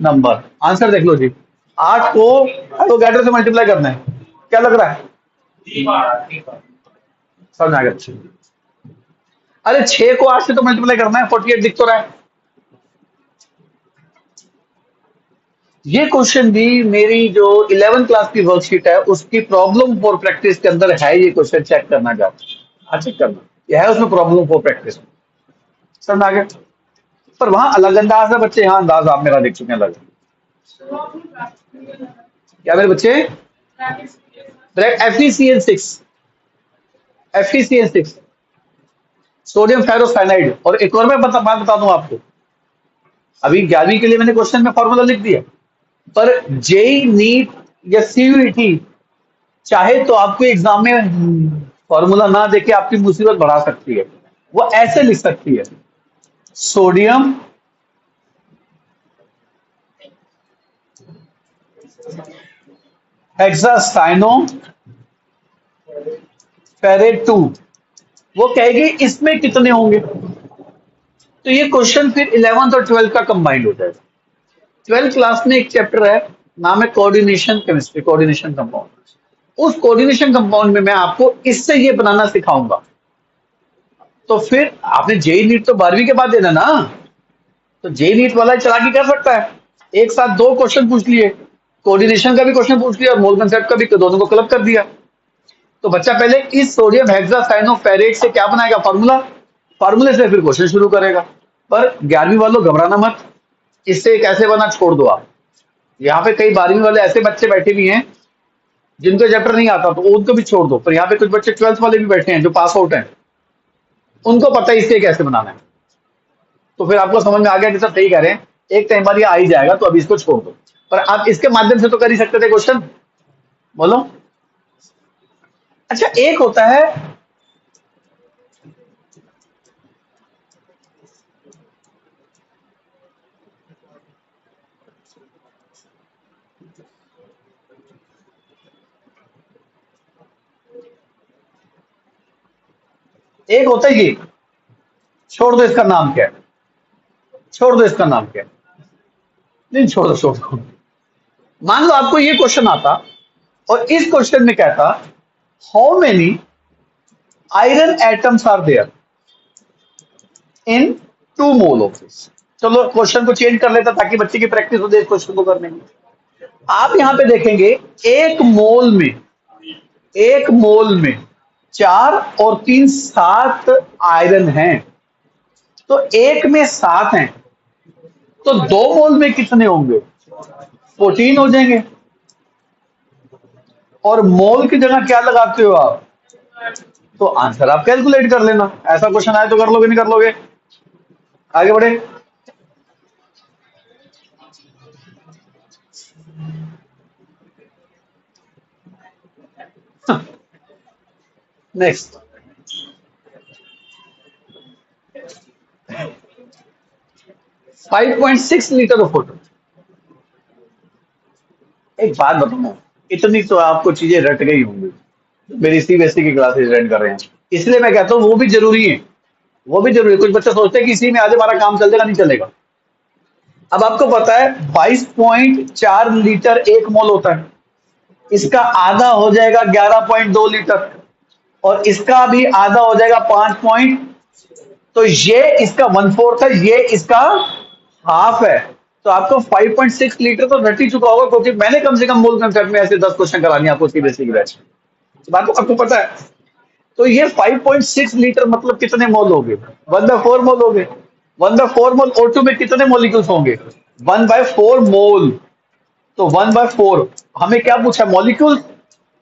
नंबर। आंसर देख लो जी, 8 को एवोगाड्रो से मल्टीप्लाई करना है, क्या लग रहा है, समझ आ गया। अरे 6 को 8 से तो मल्टीप्लाई करना है, 48 दिख तो रहा है। ये क्वेश्चन भी मेरी जो 11th क्लास की वर्कशीट है उसकी प्रॉब्लम फॉर प्रैक्टिस के अंदर है, ये क्वेश्चन चेक करना चाहते, चेक करना, ये है उसमें प्रॉब्लम फॉर प्रैक्टिस, समझ आ गया। पर वहां अलग अंदाज है बच्चे, यहाँ अंदाज आप मेरा देख चुके हैं अलग। क्या मेरे बच्चे, FeCl6, FeCl6 सोडियम फेरोसाइनाइड। और एक और मैं बात बता दूं आपको, अभी 11वीं के लिए मैंने क्वेश्चन में फॉर्मूला लिख दिया, पर जेई नीट या सीयूईटी चाहे तो आपको एग्जाम में फॉर्मूला ना देके आपकी मुसीबत बढ़ा सकती है। वो ऐसे लिख सकती है, सोडियम हेक्सासाइनो फेरेट 2, वो कहेगी इसमें कितने होंगे। तो ये क्वेश्चन फिर 11th और 12th का कंबाइंड होता है। 12th क्लास में एक चैप्टर है, नाम है कोऑर्डिनेशन केमिस्ट्री, कोऑर्डिनेशन कंपाउंड। उस कोऑर्डिनेशन कंपाउंड में मैं आपको इससे ये बनाना सिखाऊंगा। तो फिर आपने जेई नीट तो 12वीं के बाद देना ना, तो जेई नीट वाला चालाकी कर सकता है, एक साथ 2 क्वेश्चन पूछ लिए, कोऑर्डिनेशन का भी क्वेश्चन पूछ लिया और मोल कंसेप्ट का भी, दोनों को क्लब कर दिया। तो बच्चा पहले इस सोडियम हेक्सासाइनोफेरेट से क्या बनाएगा, फार्मूला, फार्मूले से फिर क्वेश्चन शुरू करेगा। पर 11वीं वालों घबराना मत, इससे कैसे बना छोड़ दो आप। यहाँ पे कई 12वीं वाले ऐसे बच्चे बैठे भी हैं जिनको चैप्टर नहीं आता, तो उनको भी छोड़ दो। पर यहाँ पे कुछ बच्चे 12th वाले भी बैठे हैं जो पास आउट हैं, उनको पता है इससे कैसे बनाना है। तो फिर आपको समझ में आ गया कि सब सही कह रहे हैं, एक टाइम बाद ये आ ही जाएगा, तो अभी इसको छोड़ दो। पर आप इसके माध्यम से तो कर ही सकते थे क्वेश्चन, बोलो। अच्छा, एक होता है ये, छोड़ दो इसका नाम क्या है, छोड़ दो इसका नाम क्या है, नहीं छोड़ दो, छोड़ दो। मान लो आपको ये क्वेश्चन आता और इस क्वेश्चन में कहता, how many iron atoms are there in 2 mole of this. चलो क्वेश्चन को चेंज कर लेता ताकि बच्चे की प्रैक्टिस हो जाए इस क्वेश्चन को करने में। आप यहां पे देखेंगे एक मोल में 4 और 3 7 आयरन हैं, तो एक में 7 हैं, तो 2 मोल में कितने होंगे? 14 हो जाएंगे। और मोल की जगह क्या लगाते हो आप? तो आंसर आप कैलकुलेट कर लेना। ऐसा क्वेश्चन आए तो कर लोगे, नहीं कर लोगे? आगे बढ़े। Next, 5.6 litre of water. एक बात बताऊं, इतनी तो आपको चीजें रट गई होंगी, मेरी सीबीएसई की क्लासेस अटेंड कर रहे हैं, इसलिए मैं कहता हूँ वो भी जरूरी है। वो भी जरूरी है। कुछ बच्चे सोचते हैं कि इसी में आज हमारा काम चल जाएगा, नहीं चलेगा। अब आपको पता है 22.4 लीटर एक मोल होता है, इसका आधा हो जाएगा 11.2 लीटर, और इसका भी आधा हो जाएगा 5 पॉइंट, तो ये इसका 1/4 है, ये इसका हाफ है। तो आपको 5.6 लीटर तो रट ही चुका होगा, क्योंकि मैंने कम से कम मोल कंसेप्ट में ऐसे 10 क्वेश्चन करानी आपको सीबीएसई की बैच। बात तो आपको पता है। तो ये 5.6 लीटर मतलब कितने मोल हो गए? 1/4 मोल हो गए। 1/4 मोल O2 में कितने मोलिक्यूल्स होंगे? 1/4 मोल। तो 1/4 हमें क्या पूछा? मॉलिक्यूल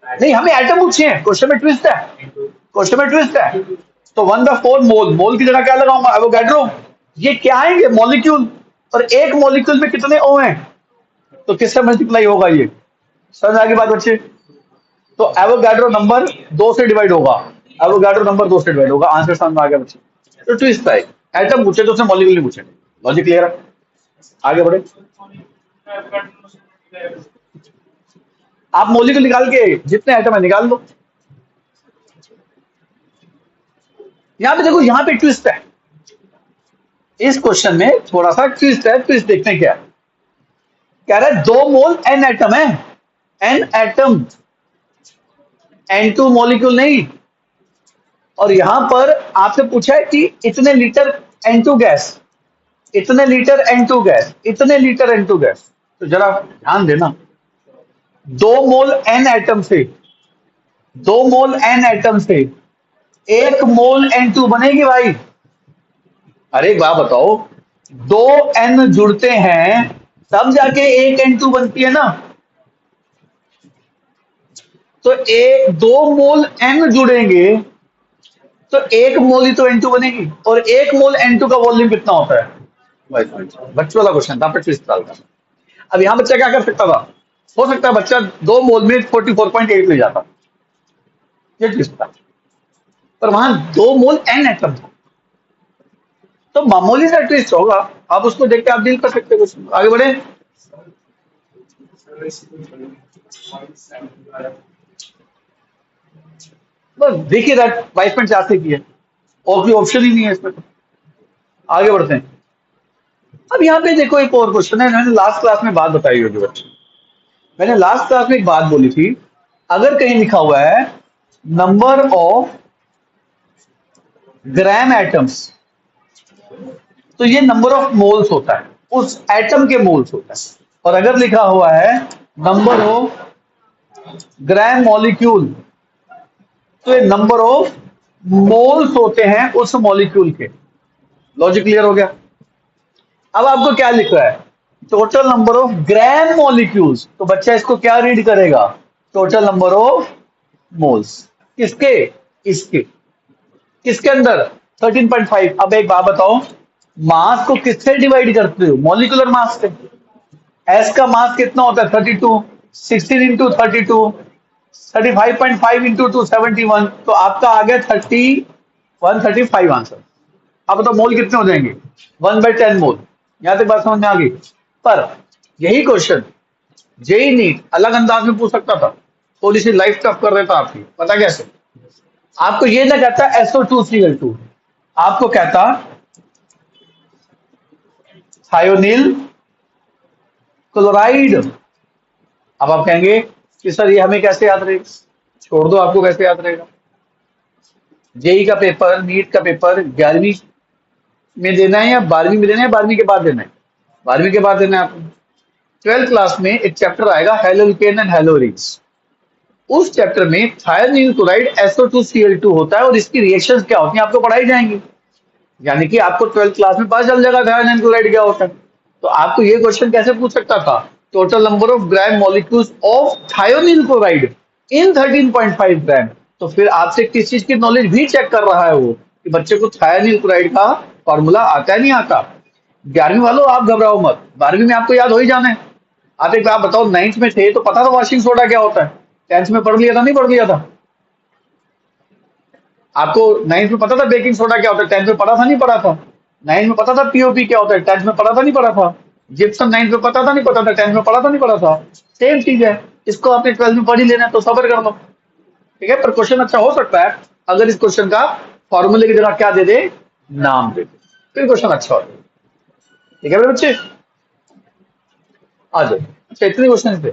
नहीं, हमें एटम पूछे हैं। क्वेश्चन में ट्विस्ट है, क्वेश्चन में ट्विस्ट है। तो 1/4 मोल, मोल की जगह क्या लगाऊंगा? एवोगैड्रो। ये क्या आएंगे? मॉलिक्यूल। और एक मॉलिक्यूल में कितने O हैं? तो किससे मल्टीप्लाई होगा ये? समझ आ गई बात बच्चे? तो एवोगैड्रो नंबर 2 से डिवाइड होगा। एवोगैड्रो नंबर 2 से डिवाइड होगा। आंसर समझ में आ गया बच्चे? तो ट्विस्ट है, एटम पूछे तो उसने मॉलिक्यूल नहीं पूछे। लॉजिक क्लियर है? आगे बढ़े। आप मॉलिक्यूल निकाल के जितने एटम है निकाल लो। यहां पे देखो, यहां पे ट्विस्ट है। इस क्वेश्चन में थोड़ा सा ट्विस्ट है। ट्विस्ट देखते हैं क्या है। कह रहा है 2 मोल एन एटम है, एन एटम, N2 मॉलिक्यूल नहीं। और यहां पर आपसे पूछा है कि इतने लीटर N2 गैस, इतने लीटर N2 गैस, इतने लीटर N2 गैस। तो जरा ध्यान देना, 2 मोल एन एटम से, 2 मोल एन एटम से 1 मोल N2 बनेगी भाई। अरे एक बात बताओ, 2 N जुड़ते हैं तब जाके 1 N2 बनती है ना। तो 2 मोल N जुड़ेंगे तो 1 मोल ही तो N2 बनेगी। और 1 मोल N2 का वॉल्यूम कितना होता है? बच्चों वाला क्वेश्चन था, पे ट्विस्ट डालता। अब यहां बच्चा क्या कर सकता था? हो सकता है बच्चा 2 मोल में 44.8 ले जाता, ये ट्विस्ट था। पर वहां 2 मोल एन एटम था, तो मामूली सा ट्विस्ट होगा। आप उसको देख के आप डील कर सकते हो। कुछ आगे बढ़े। बस देखिए, 22.4 से की है, और कोई ऑप्शन ही नहीं है इसमें। तो आगे बढ़ते हैं। अब यहाँ पे देखो, एक और क्वेश्चन है। मैंने लास्ट क्लास में बात बताई होगी बच्चे, मैंने लास्ट क्लास में एक बात बोली थी, अगर कहीं लिखा हुआ है नंबर ऑफ ग्राम एटम्स, तो ये नंबर ऑफ मोल्स होता है, उस एटम के मोल्स होता है। और अगर लिखा हुआ है नंबर ऑफ ग्राम मॉलिक्यूल, तो ये नंबर ऑफ मोल्स होते हैं उस मॉलिक्यूल के। लॉजिक क्लियर हो गया? अब आपको क्या लिख रहा है? Total number of gram molecules. तो बच्चा इसको क्या रीड करेगा? Total number of moles. किसके? इसके। किसके अंदर? 13.5। अब एक बात बताओ, मास को किससे डिवाइड करते हो? मॉलिकुलर मास से। एस का मास कितना होता है? 32। 16 इंटू 32, 35.5 इंटू 271, तो आपका आ गया 135 आंसर। अब बताओ मोल कितने हो जाएंगे? 1/10 मोल। यहां तक बात समझ में आ गई? पर यही क्वेश्चन जेई नीट अलग अंदाज में पूछ सकता था, थोड़ी सी लाइफ टफ कर देता आपकी। पता कैसे? आपको ये ना कहता SO2Cl2, आपको कहता थायोनिल क्लोराइड। अब आप कहेंगे कि सर ये हमें कैसे याद रहेगा? छोड़ दो, आपको कैसे याद रहेगा? जेई का पेपर, नीट का पेपर 11वीं में देना है या 12वीं में देना है, 12वीं के बाद देना है? 12वीं के बाद देना है आपको। 12th क्लास में एक चैप्टर आएगा हेलोकेन एंड हेलोरीज। उस चैप्टर में थायोनील क्लोराइड SO2Cl2 होता है और इसकी रिएक्शंस क्या होती हैं आपको पढ़ाई जाएंगी। यानी कि आपको 12th क्लास में पता चल जाएगा थायोनील क्लोराइड क्या होता है। तो आपको ये क्वेश्चन कैसे पूछ सकता था, total number of gram molecules of thionyl chloride in 13.5 gram. तो फिर आपसे किस चीज की नॉलेज भी चेक कर रहा है वो, कि बच्चे को थायोनील क्लोराइड का फॉर्मूला आता है नहीं आता। 11वीं वालों आप घबराओ मत, 12वीं में आपको याद हो ही जाना है। आप एक बात बताओ, 9th में थे तो पता था वॉशिंग सोडा क्या होता है? 10th में पढ़ लिया था नहीं पढ़ लिया था? आपको 9th में पता था बेकिंग सोडा क्या होता है? 10th में पढ़ा था नहीं पढ़ा था? 9th में पता था पीओपी क्या होता है? 10th में पढ़ा था नहीं पढ़ा था? जिप्सम 9th में पता था नहीं पता था? 10th में पढ़ा था नहीं पढ़ा था? सेम चीज है, इसको आपने 12th में पढ़ ही लेना है, तो सबर कर लो। ठीक है, पर क्वेश्चन अच्छा हो सकता है अगर इस क्वेश्चन का फॉर्मूले की जगह क्या दे दे, नाम दे दे, फिर क्वेश्चन अच्छा हो। ठीक है मेरे बच्चे, आ जाओ। अच्छा इतने क्वेश्चन थे।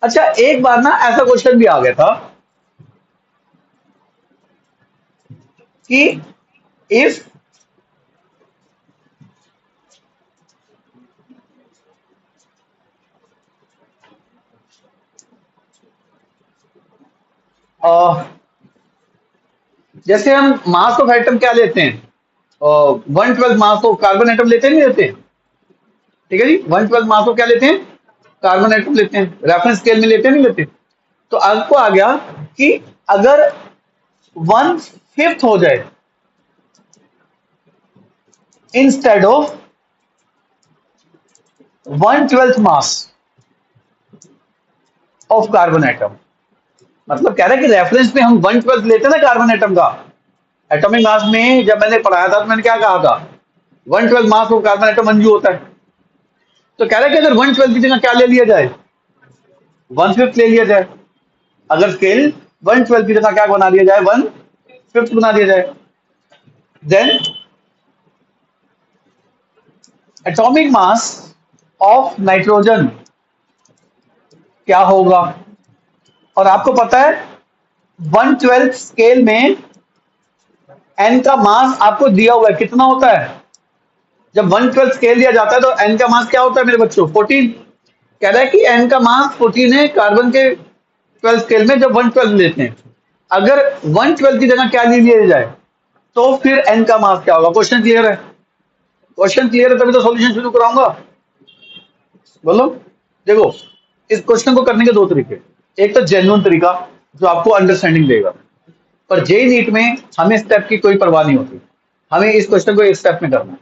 अच्छा एक बार ना ऐसा क्वेश्चन भी आ गया था कि इफ जैसे हम मास ऑफ एटम क्या लेते हैं, 1/12 मास ऑफ कार्बन एटम लेते हैं नहीं लेते? ठीक है जी, 1/12 मास ऑफ क्या लेते हैं, कार्बन एटम लेते हैं, रेफरेंस स्केल में लेते हैं नहीं लेते? तो आपको आ गया कि अगर 1/5 हो जाए instead of 1/12 mass of carbon atom, मतलब कह रहा है कि रेफरेंस में हम 1/12 लेते हैं ना कार्बन एटम का। एटॉमिक मास में जब मैंने पढ़ाया था तो मैंने क्या कहा था, 1/12 मास ऑफ कार्बन एटम 1 होता है। तो कह रहा है कि अगर 1/12 की जगह क्या ले लिया जाए, 1/5 ले लिया जाए। अगर स्केल 1/12 की जगह क्या बना दिया जाए, 1/5 बना दिया जाए, then atomic mass of nitrogen क्या होगा। और आपको पता है 1/12 स्केल में एन का मास आपको दिया हुआ है, कितना होता है? जब 1/12 स्केल दिया जाता है तो एन का मास क्या होता है मेरे बच्चों, 14। कह रहा है कि एन का मास 14 है कार्बन के 12 स्केल में जब 1/12 लेते हैं। अगर 1/12 की जगह क्या ले लिया जाए तो फिर एन का मास क्या होगा। क्वेश्चन क्लियर है? क्वेश्चन क्लियर है तभी तो सॉल्यूशन शुरू कराऊंगा। बोलो। देखो इस क्वेश्चन को करने के दो तरीके, एक तो जेन्युइन तरीका जो आपको अंडरस्टैंडिंग देगा, पर जेई नीट में हमें स्टेप की कोई परवाह नहीं होती, हमें इस क्वेश्चन को एक स्टेप में करना है।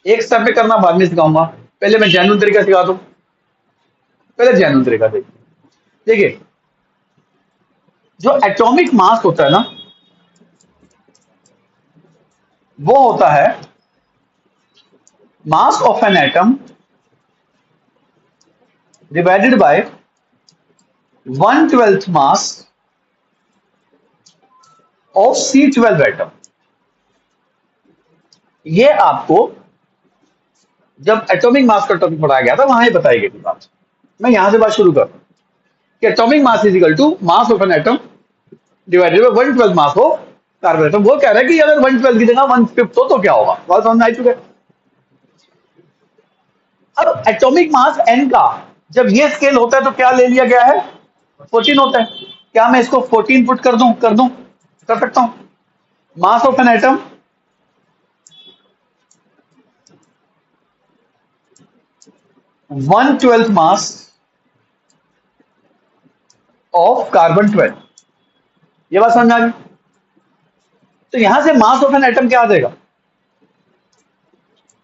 एक स्टेप में करना बाद में सिखाऊंगा, पहले मैं जेन्युइन तरीका सिखा दूं। पहले जेन्युइन तरीका देखिए, जो एटॉमिक मास होता है ना, वो होता है मास of an atom divided by 1/12 mass of C12 atom. ये आपको जब एटॉमिक मास का टॉपिक पढ़ाया गया था वहां ही बताई गई थी बात। मैं यहां से बात शुरू कर रहा हूं कि atomic mass is equal to mass of an atom divided by 1/12 mass of carbon atom. वो कह रहा है कि अगर 1/12 की जगह 1/5 हो तो क्या होगा, बात समझ में आ चुका है। अब एटॉमिक मास एन का जब ये स्केल होता है तो क्या ले लिया गया है, 14 होता है। क्या मैं इसको 14 पुट कर सकता हूं। मास of an atom 1/12 mass of carbon 12। ये बात समझ में आ गई। तो यहां से मास ऑफ एन एटम क्या आ जाएगा,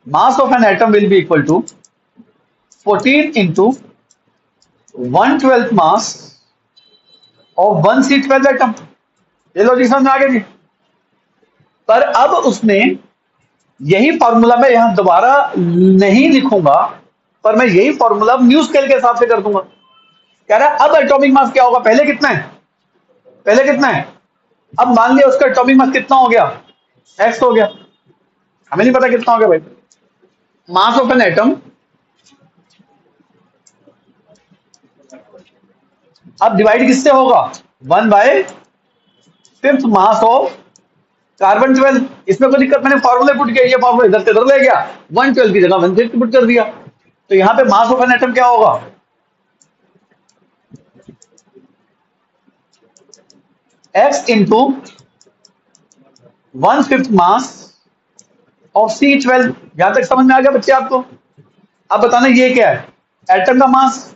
mass of an atom will be equal to 14 into 1/12 mass of 1C12 atom. ये लॉजिक समझ में आ गया जी। पर अब उसने यही फॉर्मूला मैं यहां दोबारा नहीं लिखूंगा, पर मैं यही फॉर्मूला न्यू स्केल के हिसाब से कर दूंगा। कह रहा है अब एटॉमिक मास क्या होगा, पहले कितना है, पहले कितना है। अब मान लिया उसका एटॉमिक मास कितना हो गया, x हो गया। हमें नहीं पता कितना हो गया भाई। मास ऑफ एन एटम अब डिवाइड किससे होगा, 1/5 मास ऑफ कार्बन 12, इसमें कोई दिक्कत, मैंने फॉर्मूले पुट किया, ये फॉर्मूला इधर से इधर ले गया, 112 की जगह 150 पुट कर दिया, तो यहाँ पे मास ऑफ एन एटम क्या होगा, x into 1/5 mass of C12। यहां तक समझ में आ गया बच्चे आपको? अब बताना ये क्या है, एटम का मास,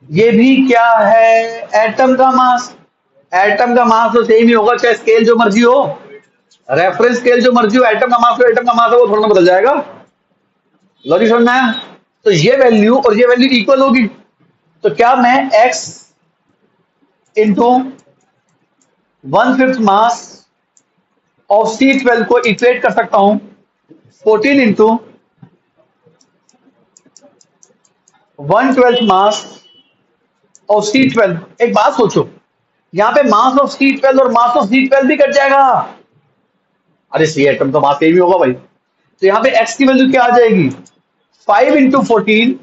ये भी क्या है, एटम का मास। एटम का मास तो सेम ही होगा, चाहे स्केल जो मर्जी हो, रेफरेंस स्केल जो मर्जी हो, एटम का मास तो एटम का मास है, वो थोड़ा ना बदल जाएगा। लॉजिक समझ में आया? तो ये वैल्यू और ये वैल्यू इक्वल होगी, तो क्या मैं x into 1/5 mass of C12 को इक्वेट कर सकता हूं 14 इंटू 1/12 मास ऑफ C12। एक बात सोचो, यहां पे मास ऑफ C12 और मास ऑफ C12 भी कट जाएगा। अरे सी एटम का मास यही भी होगा भाई, तो यहां पे x की वैल्यू क्या आ जाएगी, 5 इंटू 14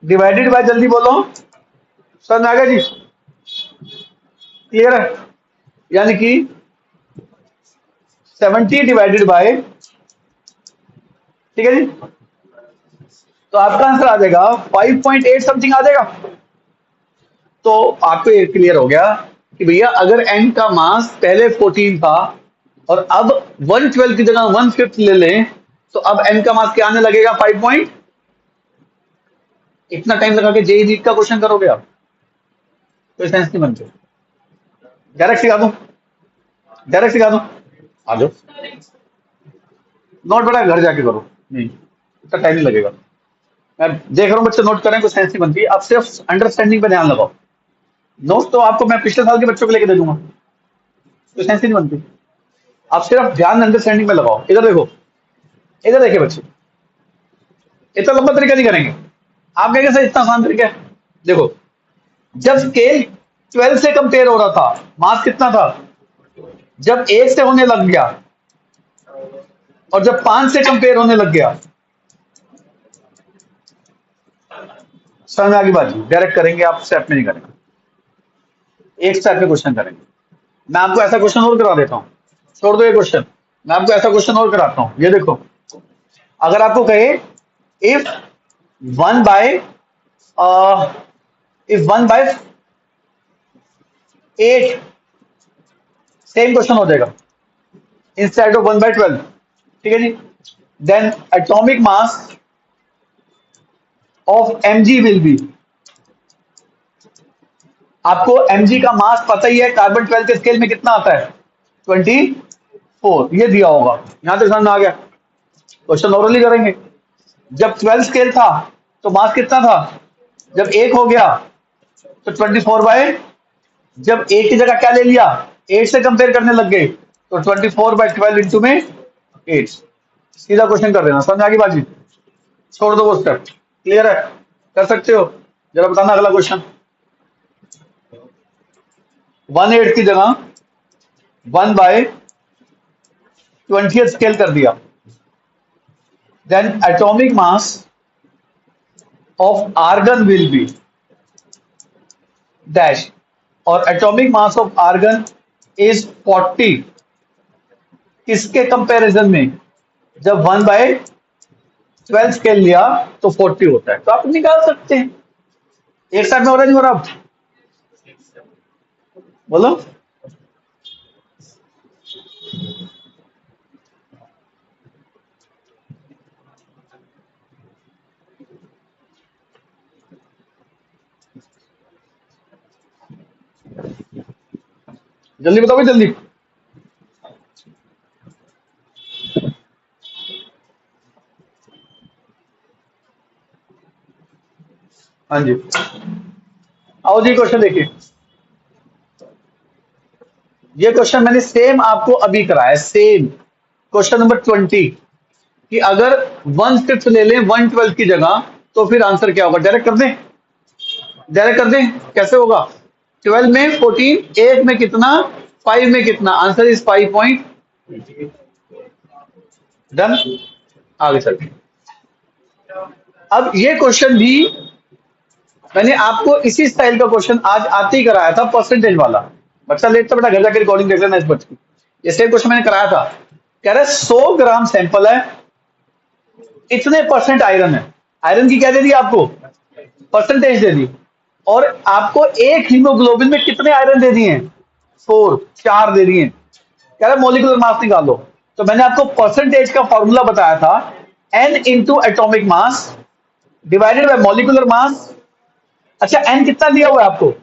डिवाइडेड बाय, जल्दी बोलो सर, नागा जी क्लियर है, यानी कि 70 डिवाइडेड बाय, ठीक है जी, तो आपका आंसर आ जाएगा 5.8 समथिंग आ जाएगा। तो आपको ये क्लियर हो गया कि भैया अगर n का मास पहले 14 था और अब 112 की जगह 1/5 ले लें, तो अब n का मास क्या आने लगेगा, 5 पॉइंट। इतना टाइम लगा के जेई नीट का क्वेश्चन करोगे आप, कोई सेंस नहीं बनते। डायरेक्ट सिखा दूं, डायरेक्ट सिखा दूं, आ जाओ, नोट बड़ा घर जाके करो, नहीं इतना टाइम नहीं लगेगा। मैं देख रहा हूँ बच्चे नोट करें, कोई सेंस नहीं बनती, आप सिर्फ अंडरस्टैंडिंग पे ध्यान लगाओ। नोट तो आपको मैं पिछले साल के बच्चों को लेके दे दूंगा, कोई सेंस ही नहीं बनती, आप सिर्फ ध्यान अंडरस्टैंडिंग में लगाओ। इधर देखो, इधर देखिए बच्चे, इतना लंबा तरीका नहीं करेंगे, आप कहेंगे सर इतना आसान तरीका है। देखो, जब स्केल 12 से कंपेयर हो रहा था, मास कितना था, जब 1 से होने लग गया और जब 5 से कंपेयर होने लग गया, समझ में आगे बात, डायरेक्ट करेंगे आप, स्टेप में नहीं करेंगे, एक स्टेप पे क्वेश्चन करेंगे। मैं आपको ऐसा क्वेश्चन और करा देता हूं, छोड़ दो ये क्वेश्चन, मैं आपको ऐसा क्वेश्चन और कराता हूं। ये देखो, अगर आपको कहे if 1 by if 1 by 8, same question हो जाएगा इंस्टेड ऑफ 1 बाय 12, ठीक है जी, then atomic mass of mg will be, आपको mg का मास पता ही है, कार्बन 12 के स्केल में कितना आता है, 24, ये दिया होगा। यहां तक समझ में आ गया? क्वेश्चन ओरली करेंगे। जब 12 स्केल था तो मास कितना था, जब 1 हो गया तो 24 बाय, जब 1 की जगह क्या ले लिया, 8 से कंपेयर करने लग गए, तो 24 बाय 12 इंटू में 8, सीधा क्वेश्चन कर देना। समझ आ गई बाजी, छोड़ दो वो स्टेप, क्लियर है, कर सकते हो। जरा बताना अगला क्वेश्चन, 1/8 की जगह 1 बाय 20th स्केल कर दिया, then atomic mass of argon will be dash, और atomic mass of argon is 40, किसके कंपैरिजन में, जब 1 बाय 12 स्केल लिया तो 40 होता है, तो आप निकाल सकते हैं। एक साइड में हो रहा नहीं हो रहा, बोलो, जल्दी बताओ भाई, जल्दी। हाँ जी, आओ जी क्वेश्चन देखिए, ये क्वेश्चन मैंने सेम आपको अभी कराया, सेम क्वेश्चन नंबर 20, कि अगर 1/5 ले लें 112 की जगह तो फिर आंसर क्या होगा। डायरेक्ट कर दें, डायरेक्ट कर दें, कैसे होगा, 12 में 14, 8 में कितना, 5 में कितना, आंसर इज 5 पॉइंट। डन, आगे चलते। अब ये क्वेश्चन भी मैंने आपको इसी स्टाइल का क्वेश्चन आज आते ही कराया था, परसेंटेज वाला। बच्चा लेट था बेटा, घर जाकर रिकॉर्डिंग देख लेना इस बच्चे की। ये सेम क्वेश्चन मैंने कराया था। कह रहे 100 ग्राम सैंपल है, इतने परसेंट आयरन है। आयरन की क्या दे दी आपको? परसेंटेज दे दी। और आपको एक हीमोग्लोबिन में कितने आयरन दे दिए हैं? 4 दे दिए। कह रहे मोलिकुलर मास निकालो। तो मैंने आपको परसेंटेज का फॉर्मूला बताया था, n into atomic mass divided bye molecular mass. अच्छा n कितना दिया हुआ है आपको?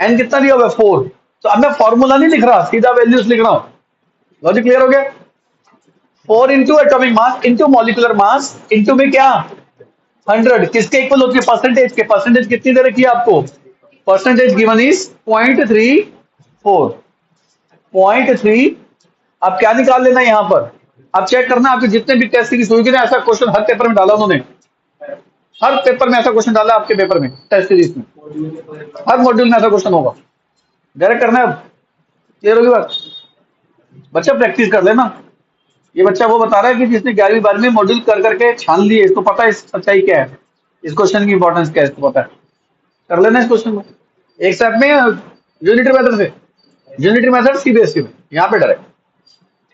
n कितना दिया हुआ है? 4। तो अब मैं फॉर्मूला नहीं लिख रहा, सीधा वैल्यूज लिख रहा हूं। लॉजिक क्लियर हो गया? 4 into atomic mass into molecular mass into में क्या? 100 किसके इक्वल होती है? परसेंटेज के। परसेंटेज कितनी दे रखी है आपको? Percentage given is 0.34। 0.3। आप क्या निकाल लेना यहां पर? आप चेक करना आपके जितने भी टेस्ट सीरीज हुई ना, ऐसा क्वेश्चन हर पेपर में डाला उन्होंने। हर पेपर में ऐसा क्वेश्चन डाला आपके पेपर में, टेस्ट सीरीज में हर मॉड्यूल में ऐसा क्वेश्चन होगा। डायरेक्ट करना है। अब क्लियर होगी बात? बच्चा प्रैक्टिस कर लेना। ये बच्चा वो बता रहा है कि जिसने 11वीं 12वीं मॉड्यूल कर करके छान लिए, इसको पता है इस सच्चाई क्या है, इस क्वेश्चन की इंपॉर्टेंस क्या है, इसको पता है। कर लेना इस क्वेश्चन को एक स्टेप में, यूनिटरी मेथड से। यूनिटरी मेथड सीबीएसई में यहाँ पे डायरेक्ट।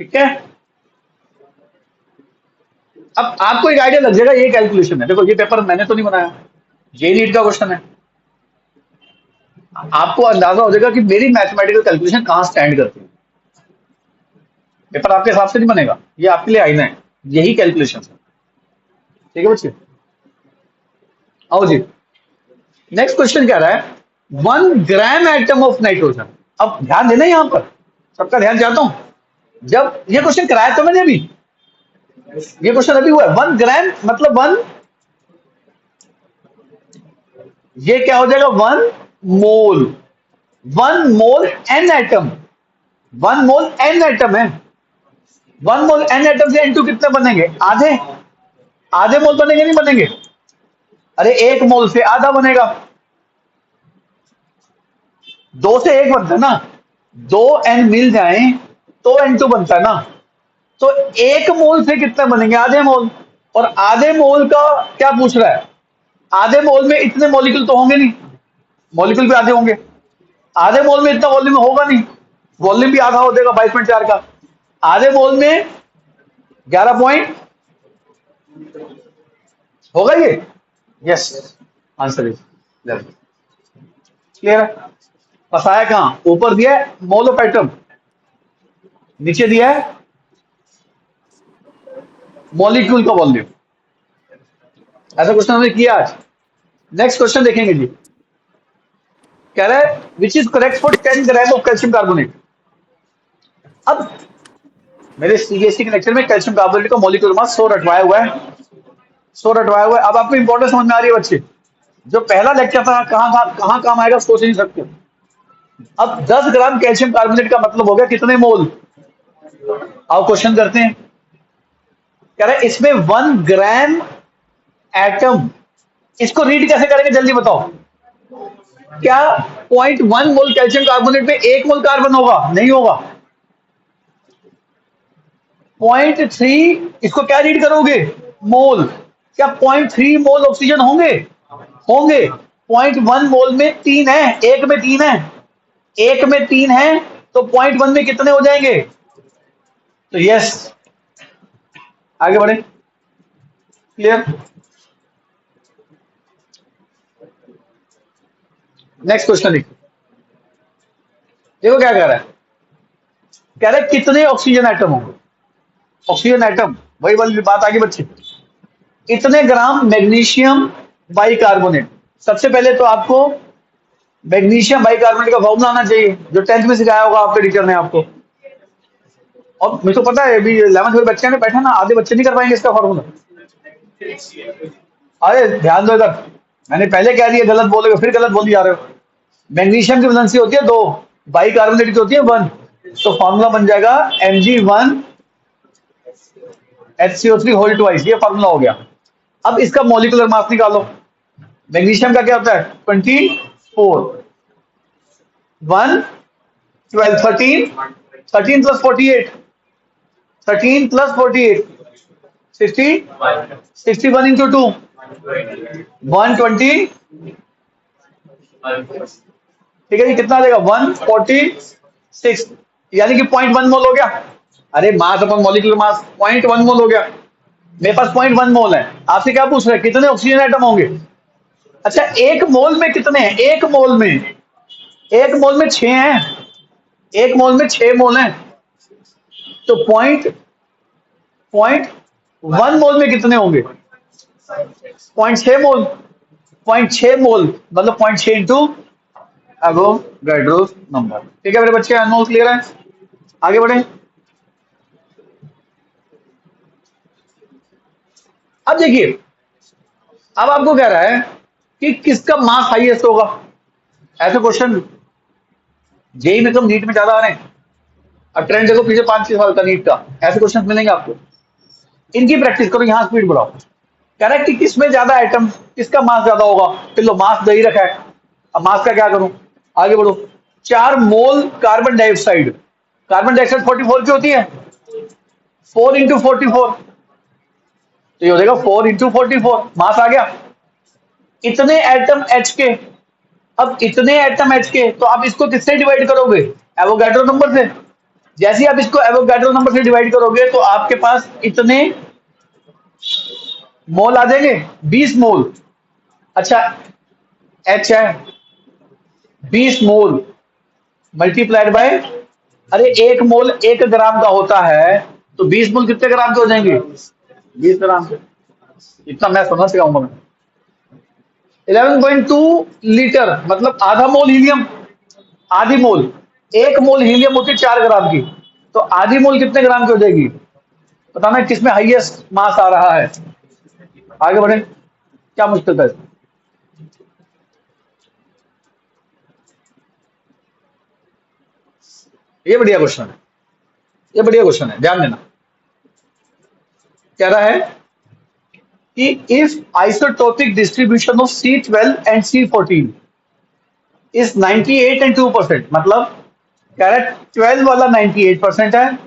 ठीक है, अब आपको एक आइडिया लग जाएगा ये कैलकुलेशन है। देखो ये पेपर मैंने तो नहीं बनाया, ये नीट का क्वेश्चन है। आपको अंदाजा हो जाएगा कि मेरी मैथमेटिकल कैलकुलेशन कहां स्टैंड करती है। पेपर आपके हिसाब से नहीं बनेगा, ये आपके लिए आईना है, यही कैलकुलेशन है। ठीक है बच्चे, आओ जी। नेक्स्ट क्वेश्चन कह रहा है 1 ग्राम एटम ऑफ नाइट्रोजन। अब ध्यान देना यहां पर, सबका ध्यान चाहता हूं। जब ये क्वेश्चन कराया तो मैंने अभी, ये क्वेश्चन अभी हुआ है। 1 ग्राम मतलब 1, ये क्या हो जाएगा? 1 मोल। 1 मोल an atom. 1 mole an atom है। 1 मोल एन एटम से N2 कितने बनेंगे? आधे। आधे मोल बनेंगे नहीं बनेंगे? अरे 1 मोल से आधा बनेगा। 2 से 1 बनता है ना, 2 N मिल जाए तो N2 बनता है ना। तो 1 मोल से कितने बनेंगे? आधे मोल। और आधे मोल का क्या पूछ रहा है? आधे मोल में इतने मॉलिक्यूल तो होंगे नहीं, मॉलिक्यूल भी आधे होंगे। आधे मोल में इतना वॉल्यूम होगा नहीं, वॉल्यूम भी आधा हो जाएगा 22.4 का। आधे मोल में 11 पॉइंट होगा ये। Yes, answer is 11। क्लियर है? फंसाया कहां? ऊपर दिया है मोल ऑफ एटम, नीचे दिया है मॉलिक्यूल का वॉल्यूम। ऐसा क्वेश्चन हमने किया आज। नेक्स्ट क्वेश्चन देखेंगे जी। कह रहा है which is correct for 10 gram of calcium carbonate. अब मेरे सीबीएसई के लेक्चर में कैल्शियम कार्बोनेट का मॉलिक्यूलर मास 100 रटवाया हुआ है, 100 रटवाया हुआ है। अब आपको इंपॉर्टेंस समझ में आ रही है बच्चे? जो पहला लेक्चर था कहां काम आएगा सोच नहीं सकते। अब 10 ग्राम कैल्शियम कार्बोनेट का मतलब हो गया कितने मोल? आओ क्वेश्चन करते हैं। कह रहा है इसमें 1 ग्राम एटम, इसको रीड कैसे करेंगे जल्दी बताओ। क्या 0.1 मोल कैल्शियम कार्बोनेट में 1 मोल कार्बन होगा? नहीं होगा। 0.3 इसको क्या रीड करोगे? मोल। क्या 0.3 मोल ऑक्सीजन होंगे? होंगे। 0.1 मोल में 3 है, एक में 3 है, एक में 3 है, तो 0.1 में कितने हो जाएंगे? तो यस, आगे बढ़े। क्लियर? नेक्स्ट क्वेश्चन देखो क्या कह रहा है। कह रहा है कितने ऑक्सीजन एटम होंगे? ऑक्सीजन एटम, वही वाली बात आगे बच्चे। इतने ग्राम मैग्नीशियम बाइकार्बोनेट। सबसे पहले तो आपको मैग्नीशियम बाइकार्बोनेट का फॉर्मूला आना चाहिए, जो 10th में सिखाया होगा आपके टीचर ने आपको। और मुझे तो पता है अभी 11th में बच्चे ने बैठा ना, आधे बच्चे नहीं कर पाएंगे इसका फॉर्मूला। अरे ध्यान दो इधर, मैंने पहले कह दिया गलत बोलोगे, फिर गलत बोल जा रहे हो। मैग्नीशियम की वैलेंसी होती है 2, बाइकार्बोनेट की होती है 1। तो फॉर्मूला बन जाएगा Mg1HCO3 होल ट्वाइस। ये फॉर्मूला हो गया। अब इसका मॉलिक्यूलर मास निकालो। मैग्नीशियम का क्या होता है? 24, 1, 12, 13, 13 प्लस 48, 13 प्लस 48, 60, 61 इंटू 2, 120। ठीक है जी, कितना आ जाएगा? 146। यानी कि 0.1 मोल हो गया। अरे मास अपन मॉलिक्यूलर मास 0.1 मोल हो गया। मेरे पास 0.1 मोल है, आपसे क्या पूछ रहे हैं कितने ऑक्सीजन एटम होंगे। अच्छा एक मोल में कितने हैं, एक मोल में 6 हैं, एक मोल में 6 मोल हैं। तो पॉइंट 1 मोल में कितने होंगे, 0.6 मोल। 0.6 मोल मतलब 0.6 इंटू एवोगाड्रो नंबर। ठीक है मेरे बच्चे, अनमोल क्लियर है, आगे बढ़े। अब देखिए, अब आपको कह रहा है कि किसका मास हाईएस्ट होगा। ऐसे क्वेश्चन जेई में, तुम नीट में ज्यादा आ रहे हैं। अब ट्रेंड देखो पीछे 5-6 साल का नीट का, ऐसे क्वेश्चन मिलेंगे आपको। इनकी प्रैक्टिस करो, यहां स्पीड बढ़ाओ। कह रहा है कि किसमें ज्यादा आइटम, किसका मास ज्यादा होगा। फिर लो मास दे ही रखा है, अब मास का क्या करूं, आगे बढ़ो। 4 mole carbon dioxide, carbon dioxide 44 की होती है, 4 इंटू 44, तो ये हो जाएगा 4 इंटू 44, मास आ गया। इतने एटम एच के, अब इतने एटम एच के, तो आप इसको किससे डिवाइड करोगे, एवोगाड्रो नंबर से। जैसे ही आप इसको एवोगाड्रो नंबर से डिवाइड करोगे तो आपके पास इतने मोल आ जाएंगे, 20 मोल। अच्छा एच है 20 मोल मल्टीप्लाइड बाय, अरे एक मोल 1 ग्राम का होता है, तो 20 मोल कितने ग्राम के हो जाएंगे, 20 ग्राम के। इतना मैं समझ गया मैं। 11.2 लीटर मतलब आधा मोल हीलियम, आधी मोल, 1 मोल हीलियम होती है 4 ग्राम की, तो आधी मोल कितने ग्राम की हो जाएगी। बताना किसमें हाईएस्ट मास आ रहा है, आगे बढ़े। क्या मुश्किल था इसमें? ये बढ़िया क्वेश्चन है, ये बढ़िया क्वेश्चन है, ध्यान देना। कह रहा है कि if isotopic distribution of C12 and C14 is 98 and 2%, मतलब कह रहा है 12 वाला 98% है,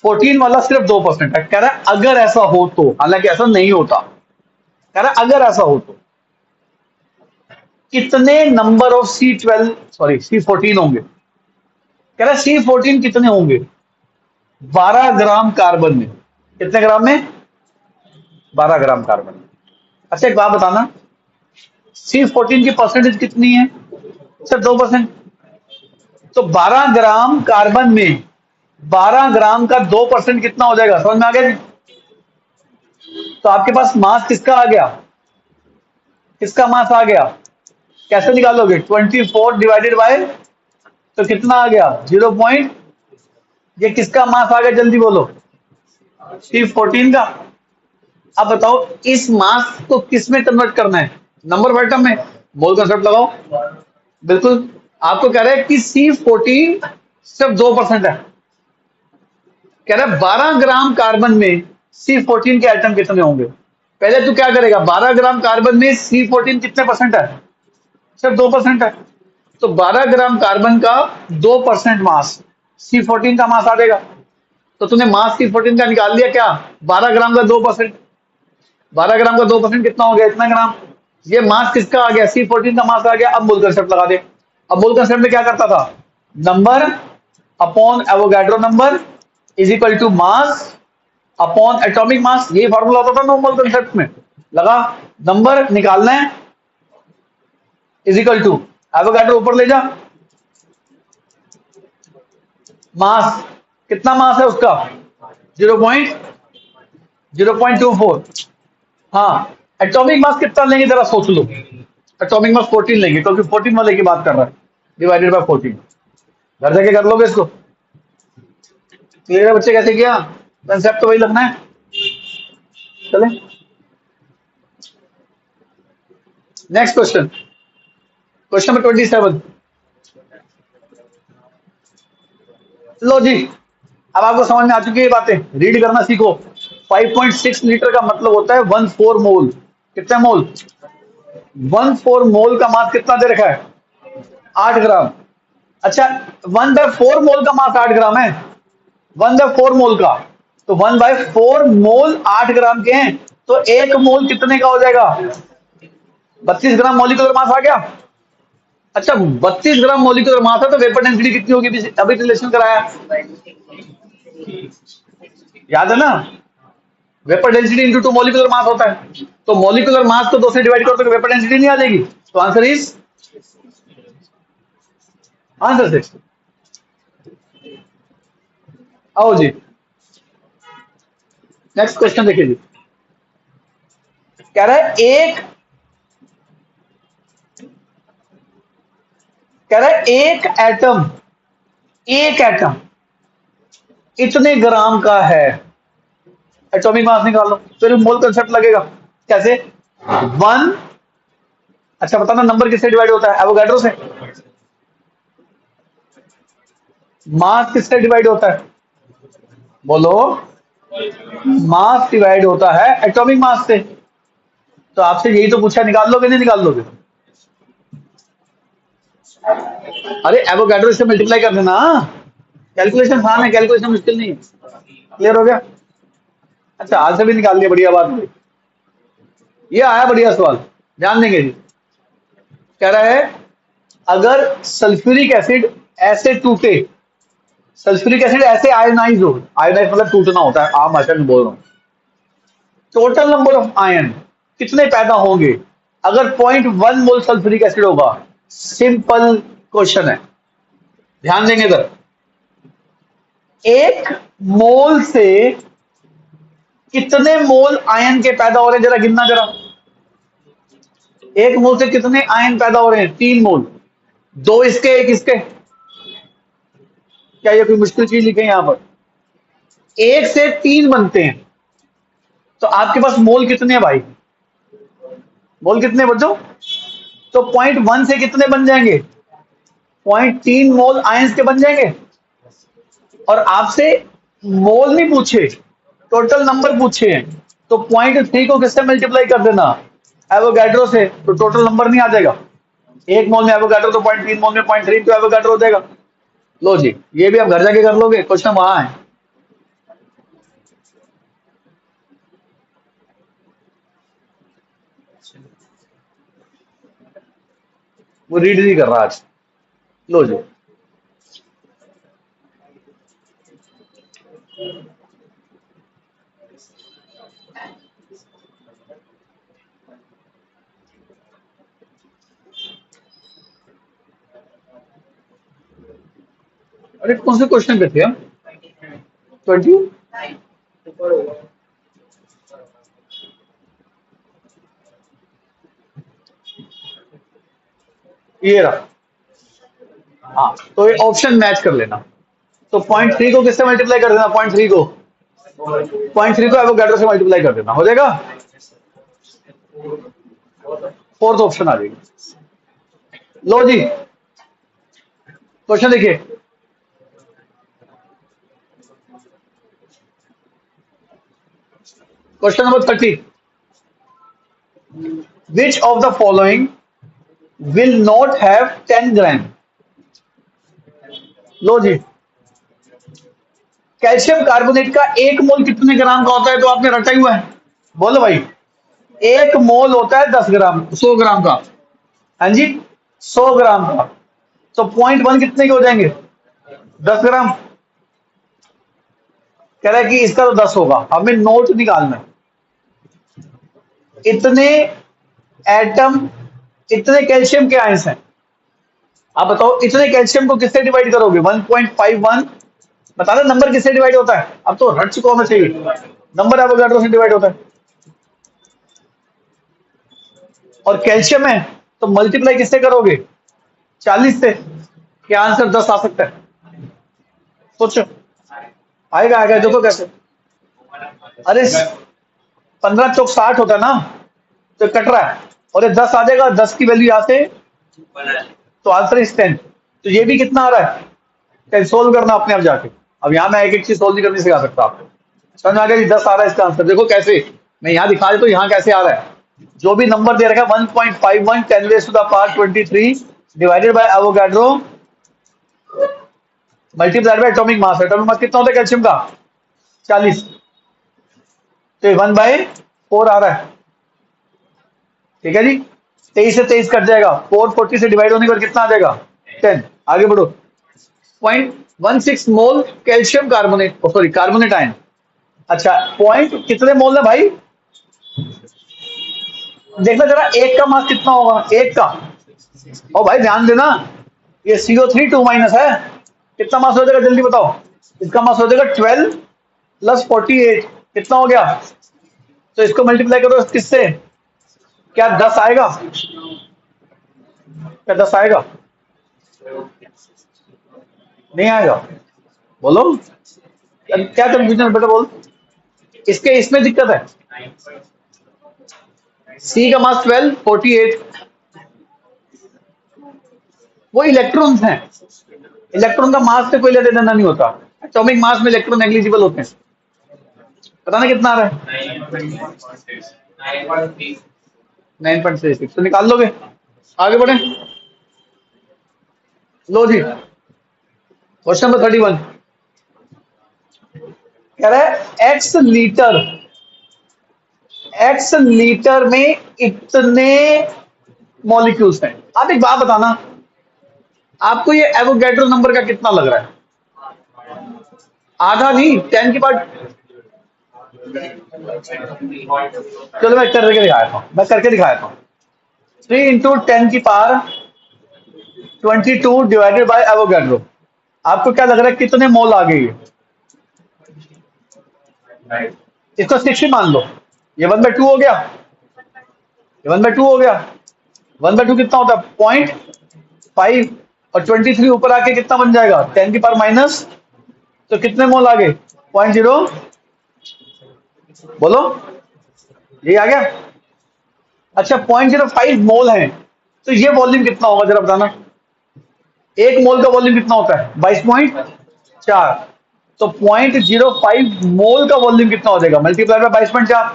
14 वाला सिर्फ 2% है। कह रहा है अगर ऐसा हो तो, हालांकि ऐसा नहीं होता, कह रहा है अगर ऐसा हो तो कितने number of C12 sorry C14 होंगे। कह रहा है C14 कितने होंगे, 12 ग्राम कार्बन में। कितने ग्राम में, 12 ग्राम कार्बन में। अच्छा एक बात बताना, C14 की परसेंटेज कितनी है, सिर्फ 2%। तो 12 ग्राम कार्बन में 12 ग्राम का 2% कितना हो जाएगा, समझ में आ गया जी। तो आपके पास मास किसका आ गया, किसका मास आ गया, कैसे निकालोगे, 24 डिवाइडेड बाय, तो कितना आ गया 0 पॉइंट, ये किसका मास आ गया जल्दी बोलो, C14 का। अब बताओ इस मास को किस में कन्वर्ट करना है, नंबर ऑफ एटम में, मोल कंसेप्ट लगाओ। बिल्कुल, आपको कह रहा है कि C14 सिर्फ 2% है। कह रहा है 12 ग्राम कार्बन में C14 के एटम कितने होंगे। पहले तू क्या करेगा, 12 ग्राम कार्बन में C14 कितने परसेंट है, सिर्फ 2% है। तो 12 ग्राम कार्बन का 2% मास, C14 का मास आ जाएगा। तो तूने मास C14 का निकाल लिया क्या, 12 ग्राम का 2%, 12 ग्राम का 2% कितना हो गया, इतना ग्राम। ये मास किसका आ गया, C14 का मास आ गया। अब मोल कंसेप्ट लगा दे। अब मोल कंसेप्ट में क्या करता था, number upon Avogadro number is equal to mass upon atomic mass, ये फॉर्मूला होता था ना मोल कंसेप्ट में। लगा, नंबर निकालना है इज इक्वल टू एवोगाड्रो ऊपर ले जा, मास कितना मास है उसका 0.24। हाँ एटॉमिक मास कितना लेंगे जरा सोच लो, एटॉमिक मास 14 लेंगे क्योंकि 14 वाले की बात कर रहा है, डिवाइडेड बाय 14। घर जाके कर लोगे इसको, क्लियर है बच्चे, कैसे किया, कंसेप्ट तो वही लगना है। चले नेक्स्ट क्वेश्चन, क्वेश्चन नंबर 27। लो जी, अब आपको समझ में आ चुकी है ये बातें, रीड करना सीखो। 5.6 लीटर का मतलब होता है 1/4 मोल। कितने मोल, 1/4 मोल का मास कितना दे रखा है, 8 ग्राम। अच्छा 1/4 मोल का मास 8 ग्राम है, 1/4 मोल का, तो 1/4 मोल 8 ग्राम के हैं, तो 1 मोल कितने का हो जाएगा, 32 ग्राम मॉलिक्यूलर मास आ गया। अच्छा 32 ग्राम मोलिकुलर मास है तो वेपर डेंसिटी कितनी होगी? अभी रिलेशन कराया, याद है ना? Vapour density into two molecular mass होता है, तो मोलिकुलर मास को 2 से डिवाइड करो तो वेपर डेंसिटी नहीं आ जाएगी? तो आंसर इज आंसर 6। आओ जी, नेक्स्ट क्वेश्चन देखिए जी। कह रहा है एक एटम इतने ग्राम का है, एटॉमिक मास निकाल लो, फिर मोल कंसेप्ट लगेगा। कैसे? 1, अच्छा बताना नंबर किससे डिवाइड होता है? एवोगाड्रो से। मास किससे डिवाइड होता है? बोलो। मास डिवाइड होता है एटॉमिक मास से। तो आपसे यही तो पूछा, निकाल लोगे नहीं निकाल लोगे? अरे एवोगाड्रो से मल्टीप्लाई कर देना, कैलकुलेशन आसान है, कैलकुलेशन मुश्किल नहीं है। क्लियर हो गया? अच्छा आज से भी निकाल लिया, बढ़िया बात है। ये आया बढ़िया सवाल, ध्यान देंगे जी। कह रहा है अगर सल्फ्यूरिक एसिड ऐसे टूटे, सल्फ्यूरिक एसिड ऐसे आयनाइज हो, आयनाइज मतलब टूटना होता है, आम भाषा में बोल रहा हूं, टोटल नंबर ऑफ आयन कितने पैदा होंगे अगर 0.1 मोल सल्फ्यूरिक एसिड होगा? सिंपल क्वेश्चन है, ध्यान देंगे इधर। एक मोल से कितने मोल आयन के पैदा हो रहे हैं, जरा गिनना जरा। एक मोल से कितने आयन पैदा हो रहे हैं? 3 मोल, 2 इसके 1 इसके। क्या ये कोई मुश्किल चीज लिखे यहां पर? 1 से 3 बनते हैं, तो आपके पास मोल कितने हैं भाई? मोल कितने बच्चों? तो 0.1 से कितने बन जाएंगे? 0.3 मोल आयंस के बन जाएंगे। और आपसे मोल नहीं पूछे, टोटल नंबर पूछे हैं, तो 0.3 को किससे मल्टीप्लाई कर देना? एवोगाड्रो से, तो टोटल नंबर नहीं आ जाएगा। 1 मोल में एवोगाड्रो तो 0.3 मोल में 0.3 तो एवोगाड्रो हो जाएगा। लो जी, ये भी आप घर जाके कर लोगे, क्वेश्चन वहां है। वो रीड नहीं कर रहा आज। लो जी, अरे कौन से क्वेश्चन पे थे हम? 20। ये रहा, हाँ तो ये ऑप्शन मैच कर लेना। तो 0.3 को किससे मल्टीप्लाई कर देना? 0.3 को एवोगाड्रो से मल्टीप्लाई कर देना, हो जाएगा। फोर्थ ऑप्शन आ जाएगी। लो जी, क्वेश्चन देखिए। Question number 30, which of the following will not have 10 gram? लो जी, कैल्शियम कार्बोनेट का 1 मोल कितने ग्राम का होता है? तो आपने रटा ही हुआ है, बोलो भाई। 1 मोल होता है 10 ग्राम, 100 ग्राम का। हाँ जी, 100 ग्राम का, तो 0.1 कितने के हो जाएंगे? 10 ग्राम। कह रहा है कि इसका तो 10 होगा, हमें नोट निकालना है। इतने एटम, इतने कैल्शियम के आयंस हैं, आप बताओ इतने कैल्शियम को किससे डिवाइड करोगे? 1.51। बता दो नंबर किससे डिवाइड होता है? अब तो रट चुका होना चाहिए, नंबर एवोगाड्रो से डिवाइड होता है। और कैल्शियम है तो मल्टीप्लाई किससे करोगे? 40 से। क्या आंसर 10 आ सकता है? सोचो, आएगा आएगा, देखो कैसे। अरे 15 चौक 60 होता है ना, तो कट रहा है, और ये 10 आ जाएगा, 10 की वैल्यू यहाँ से, तो आंसर इज 10। तो ये भी कितना आ रहा है? 10 सोल्व करना अपने आप जाके। अब यहाँ मैं एक एक चीज सोल्व नहीं करनी सिखा सकता आपको। समझ आ गया? 10 आ रहा है इसका आंसर, देखो कैसे। मैं यहाँ दिखा देता हूँ यहाँ कैसे आ रहा है। जो भी नंबर दे रखा है 1.51 10⁻³ divided by Avogadro multiplied by atomic mass. Atomic mass कितना होता है कैल्शियम का? 40, तो 1/4 आ रहा है। ठीक है जी, 23 से 23 कट जाएगा, 440 से डिवाइड होने के बाद कितना आ जाएगा 10। आगे बढ़ो, 0.16 mole calcium carbonate, sorry carbonate ion. अच्छा पॉइंट कितने मोल है भाई, देखना जरा एक का मास कितना होगा, एक का। और भाई ध्यान देना ये CO3 2 माइनस है, कितना मास हो जाएगा जल्दी बताओ। इसका मास हो जाएगा 12 प्लस 48, कितना हो गया। तो इसको मल्टीप्लाई करो किससे, क्या 10 आएगा, क्या 10 आएगा, नहीं आएगा, बोलो क्या कंफ्यूजन है बेटा बोल। इसके इसमें दिक्कत है, सी का मास 12 48, वो इलेक्ट्रॉन्स हैं, इलेक्ट्रॉन का मास से कोई लेना देना नहीं होता, एटॉमिक मास में इलेक्ट्रॉन नेग्लिजिबल होते हैं। पता ना कितना आ रहा है, 9.36, तो निकाल लोगे। आगे बढ़े, लो जी क्वेश्चन नंबर 31 कह रहा है एक्स लीटर में इतने मॉलिक्यूल्स हैं। आप एक बात बताना, आपको ये एवोगैड्रो नंबर का कितना लग रहा है, आधा नहीं 10 की पार्ट। चलो मैं करके दिखाता हूँ 3 इंटू 10 की पावर 22 डिवाइडेड बाय एवोगैड्रो। आपको क्या लग रहा है कितने मोल आ गई है, इसको 60 मान लो, ये 1/2 हो गया, ये 1/2 हो गया, 1/2 कितना होता है 0.5, और 23 ऊपर आके कितना बन जाएगा 10 की पावर माइनस, तो कितने मोल आ गए 0.0, बोलो ये आ गया। अच्छा 0.05 मोल है, तो ये वॉल्यूम कितना होगा जरा बताना, एक मोल का वॉल्यूम कितना होता है 22.4, तो 0.05 मोल का वॉल्यूम कितना हो जाएगा मल्टीप्लाई बाय 22.4,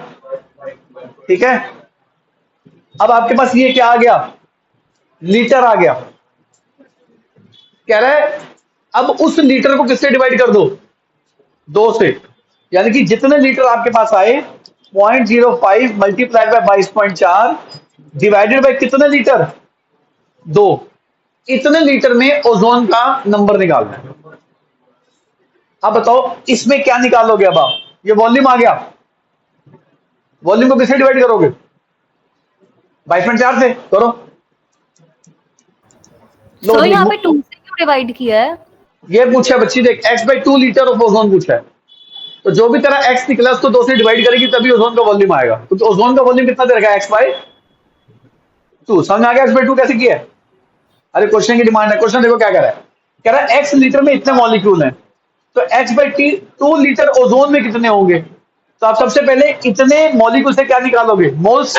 ठीक है। अब आपके पास ये क्या आ गया, लीटर आ गया। कह रहा है अब उस लीटर को किससे डिवाइड कर दो, 2 से, यानी कि जितने लीटर आपके पास आए 0.05 मल्टीप्लाई बाय 22.4 डिवाइडेड बाय कितने लीटर 2, इतने लीटर में ओजोन का नंबर निकालना है। अब बताओ इसमें क्या निकालोगे, अब आप ये वॉल्यूम आ गया, वॉल्यूम को किससे डिवाइड करोगे 22.4 से करो। लो सर जी, यहाँ पे 2 से क्यों डिवाइड किया है? ये पूछा बच्ची देख, x/2 लीटर ऑफ ओजोन पूछा है, तो जो भी तेरा x निकला उसको 2 से डिवाइड करेगी तभी ओजोन का वॉल्यूम आएगा। तो ओजोन का वॉल्यूम कितना दे रखा है x/2, समझ आ गया x/2 कैसे किया है। अरे क्वेश्चन की डिमांड है, क्वेश्चन देखो क्या कह रहा है x लीटर में इतने मॉलिक्यूल हैं, तो x/2 लीटर ओजोन में कितने होंगे। तो आप सबसे पहले इतने मॉलिक्यूल से क्या निकालोगे मोल्स,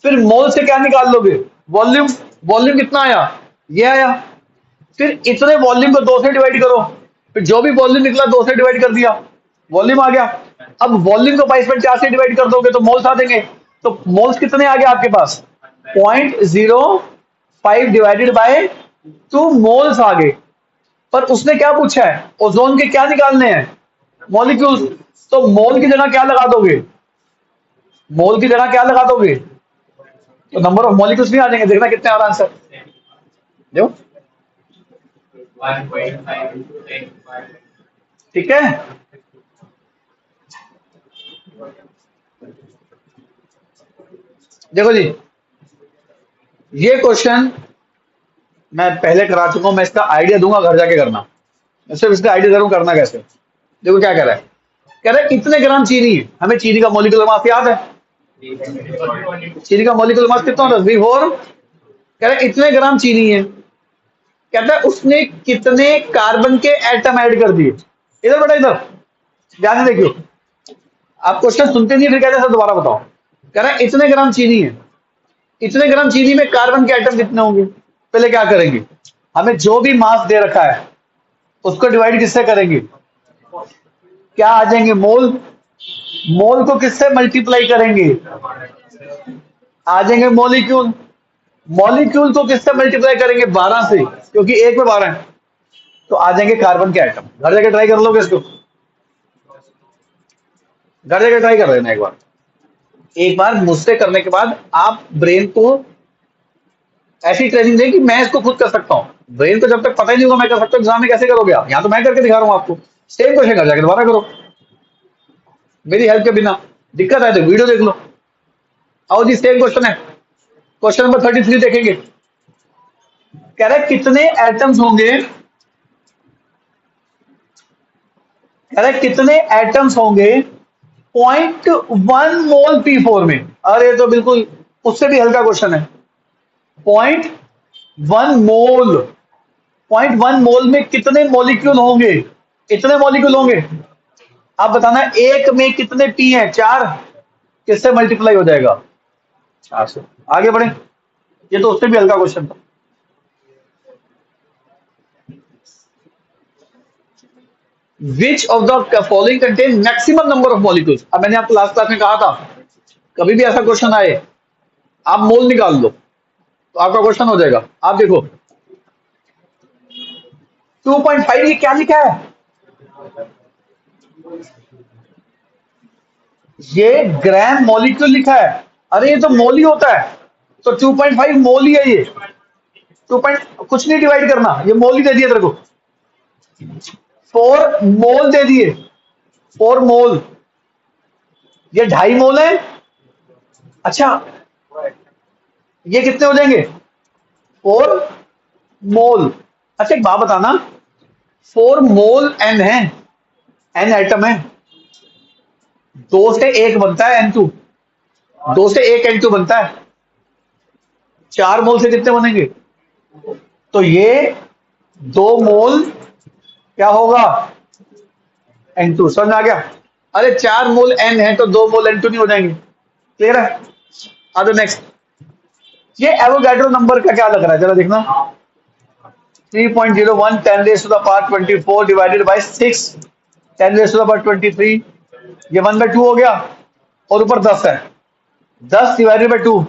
फिर मोल से क्या निकाल लोगे वॉल्यूम, वॉल्यूम कितना आया ये आया, फिर इतने वॉल्यूम को 2 से डिवाइड करो, फिर जो भी वॉल्यूम निकला 2 से डिवाइड कर दिया, वॉल्यूम आ गया। अब वॉल्यूम को 22.4 से डिवाइड कर दोगे तो मोल्स आ जाएंगे, तो मोल्स कितने आ गए आपके पास 0.05 डिवाइडेड बाय 2 मोल्स आ गए। पर उसने क्या पूछा है ओजोन के क्या निकालने हैं मॉलिक्यूल्स, तो मोल की जगह क्या लगा दोगे, मोल की जगह क्या लगा दोगे, तो नंबर ऑफ मॉलिक्यूल्स नहीं आ जाएंगे। देखना कितने आ रहा आंसर, देखो ठीक है। देखो जी ये क्वेश्चन मैं पहले करा चुका हूं, मैं इसका आइडिया दूंगा घर जाके करना, मैं सिर्फ इसका आइडिया दे रहा हूं करना कैसे। देखो क्या कह रहा है, कह रहा है इतने ग्राम चीनी है, हमें चीनी का मॉलिक्यूलर मास याद है, चीनी का मॉलिक्यूलर मास कितना होता है 3.4, कह रहा है इतने ग्राम चीनी है, कहता है उसने कितने कार्बन के एटम ऐड कर दिए। इधर बेटा इधर ध्यान से देखियो, आप क्वेश्चन सुनते नहीं फिर कहते सर दोबारा बताओ। कह रहा है इतने ग्राम चीनी है, इतने ग्राम चीनी में कार्बन के एटम कितने होंगे। पहले क्या करेंगे, हमें जो भी मास दे रखा है उसको डिवाइड किससे करेंगे, क्या आ जाएंगे मोल, मोल को किससे मल्टीप्लाई करेंगे आ जाएंगे मॉलिक्यूल, मॉलिक्यूल को किससे मल्टीप्लाई करेंगे 12 से, क्योंकि एक में 12 है, तो आ जाएंगे कार्बन के एटम। घर जाके ट्राई कर लोगे इसको, घर जाके ट्राई कर लेना एक बार मुझसे करने के बाद आप ब्रेन को ऐसी ट्रेनिंग दें कि मैं इसको खुद कर सकता हूँ। ब्रेन को जब तक पता ही नहीं होगा मैं कर सकता हूँ, एग्जाम में कैसे करोगे आप? यहाँ तो मैं करके दिखा रहा हूँ आपको। सेम क्वेश्चन कर जाके दोबारा करो मेरी हेल्प के बिना। दिक्कत है तो वीडियो देख लो। आओ जी, सेम क्वेश्चन है। क्वेश्चन नंबर 33 देखेंगे। कह रहे कितने एटम्स होंगे, कह रहे कितने एटम्स होंगे 0.1 मोल P4 में। अरे ये तो बिल्कुल उससे भी हल्का क्वेश्चन है। 0.1 मोल, 0.1 मोल में कितने मॉलिक्यूल होंगे? इतने मॉलिक्यूल होंगे। आप बताना एक में कितने पी हैं? 4। किससे मल्टीप्लाई हो जाएगा? 4 से। आगे बढ़े, ये तो उससे भी हल्का क्वेश्चन था। विच of the following contain maximum number of molecules. अब मैंने आपको लास्ट क्लास में कहा था कभी भी ऐसा क्वेश्चन आए आप मोल निकाल लो तो आपका क्वेश्चन हो जाएगा। आप देखो 2.5 ये क्या लिखा है? ये ग्राम मॉलिक्यूल लिखा है। अरे ये तो मोल ही होता है, तो 2.5 मोल ही है ये। 2 कुछ नहीं डिवाइड करना, ये मोल ही दे दिया तेरे को। 4 मोल दे दिए, 4 मोल। ये 2.5 मोल है। अच्छा ये कितने हो जाएंगे? 4 मोल। अच्छा एक बात बताना, 4 मोल एन है, एन एटम है। 2 से 1 बनता है N2, 2 से 1 N2 बनता है। 4 मोल से कितने बनेंगे? तो ये 2 मोल क्या होगा? N2। समझ में आ गया? अरे 4 मोल N है तो 2 मोल N2 नहीं हो जाएंगे? क्लियर है? आ जाओ नेक्स्ट। ये एवोगाड्रो नंबर का क्या लग रहा है जरा देखना। 3.01 10 raised to the power 24 divided by 6 10 raised to the power 23। ये 1/2 हो गया और ऊपर 10 है। 10 डिवाइडेड बाई 2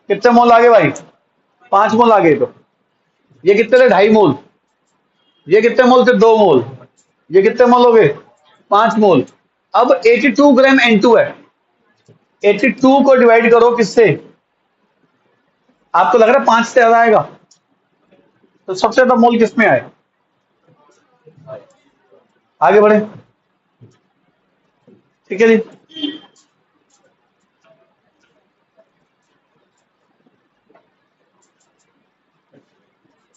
कितने मोल आ गए भाई? 5 मोल आ गए। तो ये कितने थे? 2.5 मोल। ये कितने मोल थे? 2 मोल। ये कितने मोल हो गए? 5 मोल। अब 82 ग्राम N2 है। 82 को डिवाइड करो किससे? आपको लग रहा है 5 से ज्यादा आएगा, तो सबसे ज्यादा मोल किस में आए? आगे बढ़े, ठीक है जी।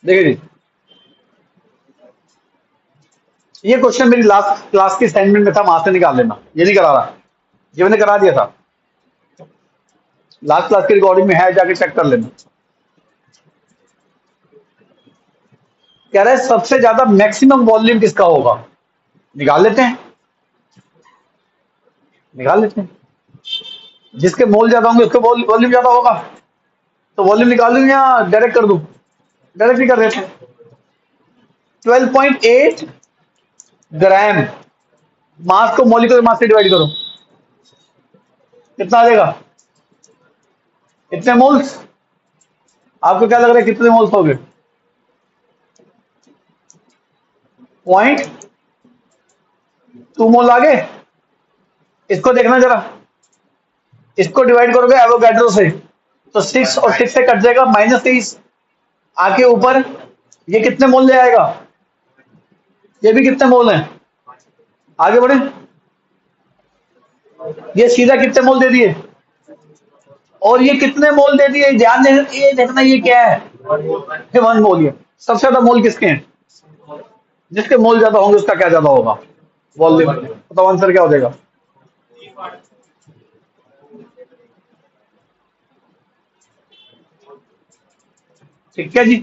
देखिए जी, ये क्वेश्चन मेरी लास्ट क्लास की असाइनमेंट में था, वहां से निकाल लेना। ये नहीं करा रहा, ये मैंने करा दिया था। लास्ट क्लास की रिकॉर्डिंग में है, जाके चेक कर लेना। कह रहा है सबसे ज्यादा मैक्सिमम वॉल्यूम किसका होगा? निकाल लेते हैं, निकाल लेते हैं। जिसके मोल ज्यादा होंगे उसके वॉल्यूम ज्यादा होगा। तो वॉल्यूम निकाल दूं या डायरेक्ट कर दूं? डायरेक्ट भी कर देते हैं। 12.8 ग्राम मास को मॉलिक्यूलर मास से डिवाइड करो, कितना आ जाएगा? इतने मोल्स। आपको क्या लग रहा है कितने मोल्स हो गए? 0.2 मोल आ गए। इसको देखना जरा, इसको डिवाइड करोगे एवोगाड्रो से तो 6 और 6 से कट जाएगा, -30 आके ऊपर ये कितने मोल ले आएगा? ये भी कितने मोल हैं? आगे बढ़े, ये सीधा कितने मोल दे दिए और ये कितने मोल दे दिए? ध्यान दे, ये देखना ये क्या है? ये 1 मोल। है सबसे ज्यादा मोल किसके हैं? जिसके मोल ज्यादा होंगे उसका क्या ज्यादा होगा? वॉल्यूम। तो आंसर क्या हो जाएगा? ठीक है जी।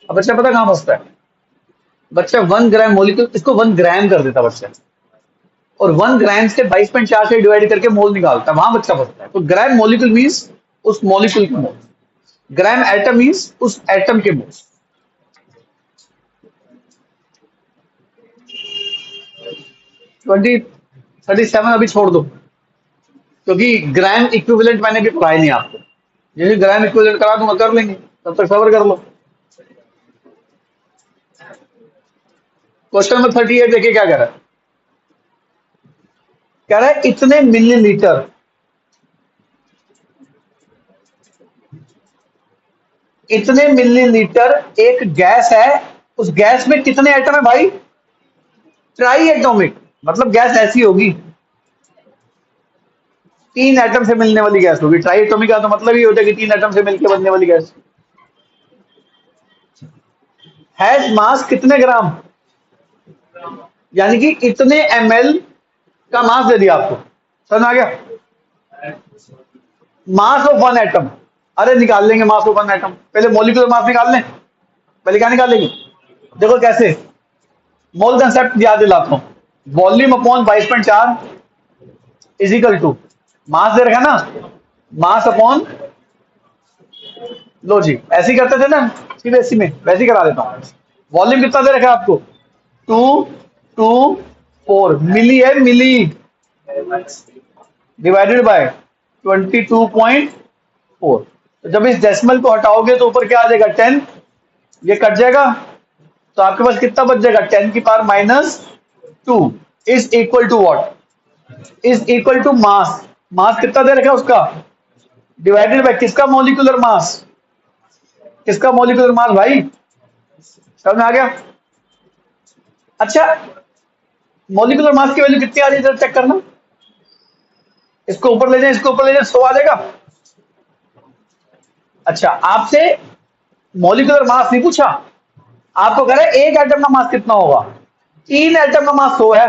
अब बच्चा पता कहां फंसता है? बच्चा 1 ग्राम मोलिक्यूल, इसको 1 ग्राम कर देता बच्चा, और 1 ग्राम से 22.4 से डिवाइड करके मोल निकालता है, वहां बच्चा फंसता है। तो ग्राम मोलिक्यूल मीन्स उस मोलिक्यूल के मोल, ग्राम एटम मीन्स उस एटम के मोल। ट्वेंटी 37 अभी छोड़ दो, क्योंकि ग्राम इक्विवेलेंट मैंने भी पढ़ाया नहीं आपको। यदि ग्राम इक्विवेलेंट करा दूंगा कर लेंगे, तब तक सबर कर लो। क्वेश्चन नंबर 38 देखिए क्या कह रहा है। कह रहा है इतने मिलीलीटर इतने मिलीलीटर एक गैस है, उस गैस में कितने एटम है भाई? ट्राई एटॉमिक, मतलब गैस ऐसी होगी 3 एटम से मिलने वाली गैस होगी। ट्राई एटॉमिक का तो मतलब ही होता है कि 3 एटम से मिलकर बनने वाली गैस। हैज मास कितने ग्राम, यानी कि इतने ml का मास दे दिया आपको, समझ में आ गया? मास ऑफ वन एटम, अरे निकाल लेंगे मास ऑफ वन एटम, पहले मॉलिक्यूलर मास निकाल लें। पहले क्या निकालेंगे? देखो कैसे, मोल कंसेप्ट याद दिलाता हूं। Volume upon 22.4 is equal to mass दे रखा ना, मास अपॉन, लो जी ऐसे ही करते थे ना सीबीएसई में, वैसे ही करा देता हूं। वॉल्यूम कितना दे रखा है आपको? 224 मिली है, मिली डिवाइडेड बाय 22.4। तो जब इस डेसिमल को हटाओगे तो ऊपर क्या आ जाएगा? 10, ये कट जाएगा तो आपके पास कितना बच जाएगा? 10 की power -2 is equal to what? Is equal to mass. Mass कितना दे रखा है उसका? डिवाइडेड बाय किसका? Molecular mass. किसका मॉलिक्यूलर मास भाई? समझ में आ गया? अच्छा, मॉलिक्यूलर मास की वैल्यू कितनी आ रही है चेक करना। इसको ऊपर ले जाए, इसको ऊपर ले जाए, 100 आ जाएगा। अच्छा, आपसे मॉलिक्यूलर मास नहीं पूछा, आपको कह रहा है एक एटम का मास कितना होगा। 3 एटम का मास 100 है,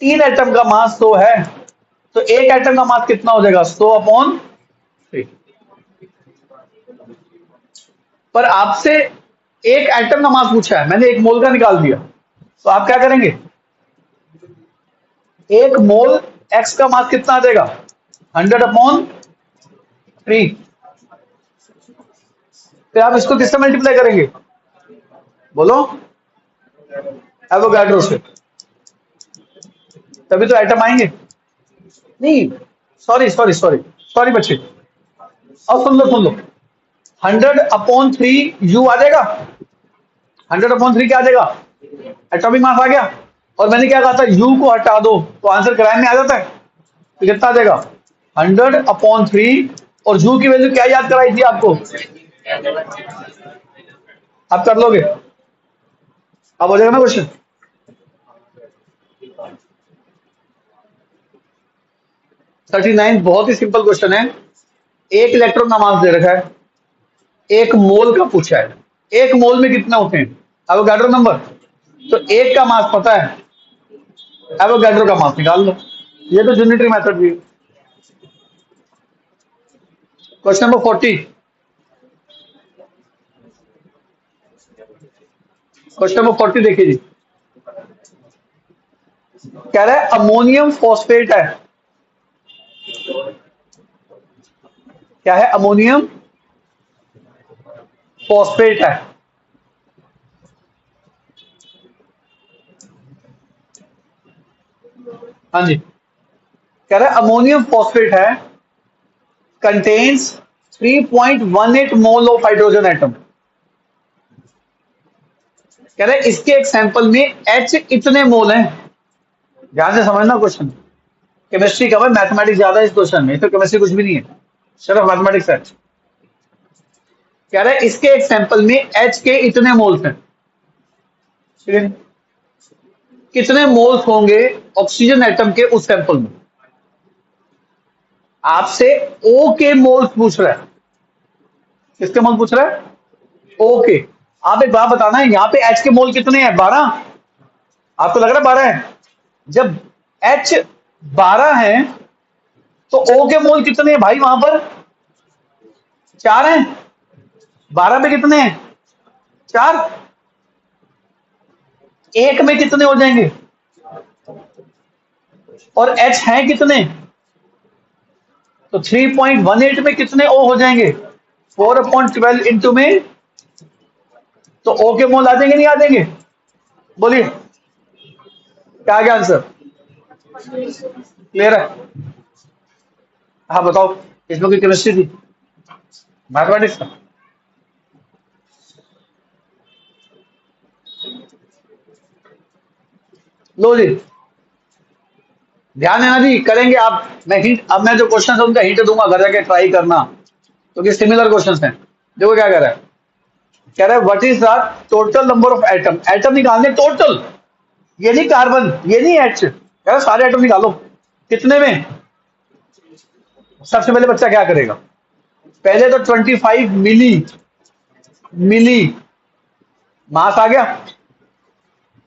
3 एटम का मास 100 है, तो एक एटम का मास कितना हो जाएगा? 100/3। पर आपसे एक एटम का मास पूछा है, मैंने 1 मोल का निकाल दिया, तो आप क्या करेंगे? 1 मोल एक्स का मास कितना आ जाएगा? 100/3। फिर आप इसको किससे मल्टीप्लाई करेंगे? बोलो, एवोगाड्रो से, तभी तो एटम आएंगे। नहीं, सॉरी सॉरी सॉरी सॉरी बच्चे, अब सुन लो 100/3 यू आ जाएगा। 100/3 क्या आ जाएगा? एटॉमिक मास आ गया। और मैंने क्या कहा था? यू को हटा दो तो आंसर क्राइम में आ जाता है। तो कितना आ जाएगा? 100/3। और यू की वैल्यू क्या याद कराई थी आपको? आप कर लोगे, अब हो जाएगा ना क्वेश्चन। 39 बहुत ही सिंपल क्वेश्चन है। एक इलेक्ट्रॉन का मास दे रखा है, 1 मोल का पूछा है। 1 मोल में कितना होते हैं? Avogadro number. तो 1 का मास पता है, एवोगाड्रो का मास निकाल लो। ये तो यूनिटरी मेथड भी। क्वेश्चन नंबर 40, क्वेश्चन नंबर 40 देखिए जी। कह रहा है अमोनियम फॉस्फेट है। क्या है? अमोनियम फॉस्फेट है। हाँ जी, कह रहा है अमोनियम फॉस्फेट है, contains 3.18 mole of hydrogen atom. कह रहा है इसके एक सैंपल में H इतने मोल हैं। ध्यान से समझना क्वेश्चन, केमिस्ट्री का, मैथमेटिक्स ज्यादा है इस क्वेश्चन में, तो केमिस्ट्री कुछ भी नहीं है, सिर्फ मैथमेटिक्स है। कह रहा है इसके एक सैंपल में H के इतने मोल्स हैं। कितने मोल्स होंगे ऑक्सीजन एटम के उस सैंपल में? आपसे O के मोल्स पूछ रहा है। किसके मोल पूछ रहा है? O के। आप एक बात बताना है, यहां पे H के मोल कितने हैं? 12। आपको लग रहा है 12 है? जब H 12 है तो O के मोल कितने हैं भाई? वहां पर 4 हैं। 12 में कितने हैं? 4। एक में कितने हो जाएंगे? और H हैं कितने? तो 3.18 में कितने O हो जाएंगे? 4/12 इंटू में, तो O के मोल आ जाएंगे नहीं आ जाएंगे? बोलिए क्या आ गया आंसर? क्लियर है? हाँ बताओ, इसमें कोई केमिस्ट्री थी, मैथमेटिक्स था? लो जी, ध्यान है ना जी, करेंगे आप। मैं हिंट, अब मैं जो क्वेश्चन है उनका हिंट दूंगा, घर जाके ट्राई करना, क्योंकि सिमिलर क्वेश्चंस हैं। देखो क्या कह रहा है, कह रहा है what is the total number of atom, atom निकालने टोटल, ये नहीं कार्बन, ये नहीं एच, कह रहा सारे एटम निकालो कितने में। सबसे पहले बच्चा क्या करेगा, पहले तो 25 मिली मास आ गया,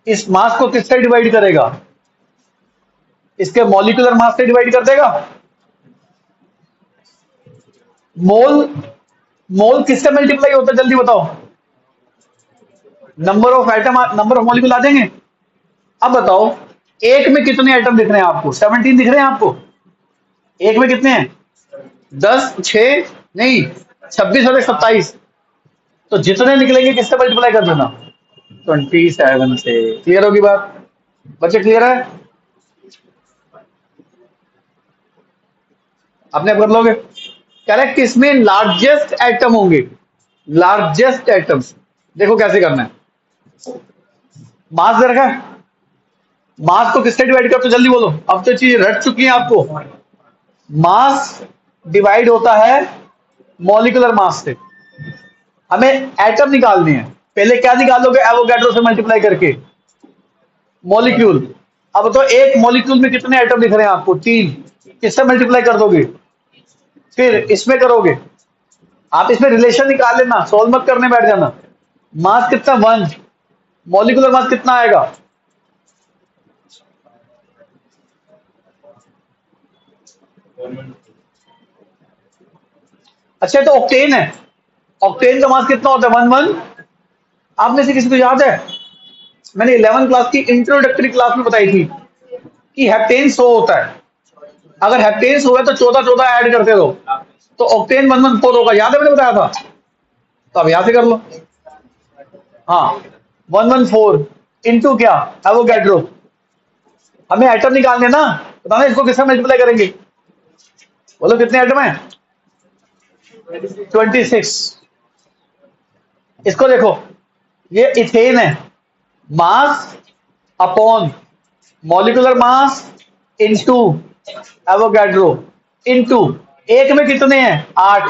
इस मास को किससे डिवाइड करेगा, इसके मॉलिक्यूलर मास से डिवाइड कर देगा। मोल, मोल किससे मल्टीप्लाई होता है जल्दी बताओ, number of atom, number of molecule आ जाएंगे। अब बताओ एक में कितने एटम दिख रहे हैं आपको, 17 दिख रहे हैं आपको, एक में कितने हैं, 10, 6 नहीं 26 और 27, तो जितने निकलेंगे किससे मल्टीप्लाई कर देना, 27 से। क्लियर होगी बात बच्चे, क्लियर है, अपने आप कर लोगे। करेक्ट, किसमें लार्जेस्ट एटम होंगे, लार्जेस्ट एटम्स। देखो कैसे करना है, मास दे रखा है, मास को किससे डिवाइड करते हो जल्दी बोलो, अब तो चीज रट चुकी है आपको। मास डिवाइड होता है मॉलिक्यूलर मास से, हमें एटम निकालने हैं, पहले क्या निकालोगे, एवोगैड्रो से मल्टीप्लाई करके मॉलिक्यूल। अब तो एक मॉलिक्यूल में कितने एटम दिख रहे हैं आपको, 3, किससे मल्टीप्लाई कर दोगे, फिर इसमें करोगे, आप इसमें रिलेशन निकाल लेना, सोल्व मत करने बैठ जाना। मास कितना 1, मॉलिक्यूलर मास कितना आएगा, अच्छा तो ऑक्टेन है, ऑक्टेन का मास कितना होता है 11। आप में से किसी को याद है, मैंने 11th क्लास की इंट्रोडक्टरी क्लास में बताई थी कि हेप्टेन 100 होता है, अगर हेप्टेन 100 है तो 14 ऐड करते रहो, तो ऑक्टेन 114 होगा, याद है मैंने बताया था, तो अब यहां से कर लो। हाँ 114 इंटू क्या, एवोगैड्रो, हमें आइटम निकालने ना, बताना इसको किससे मल्टीप्लाई करेंगे, बोलो कितने आइटम है, 26। इसको देखो, ये इथेन है, मास upon molecular mass into Avogadro into, एक में कितने हैं 8,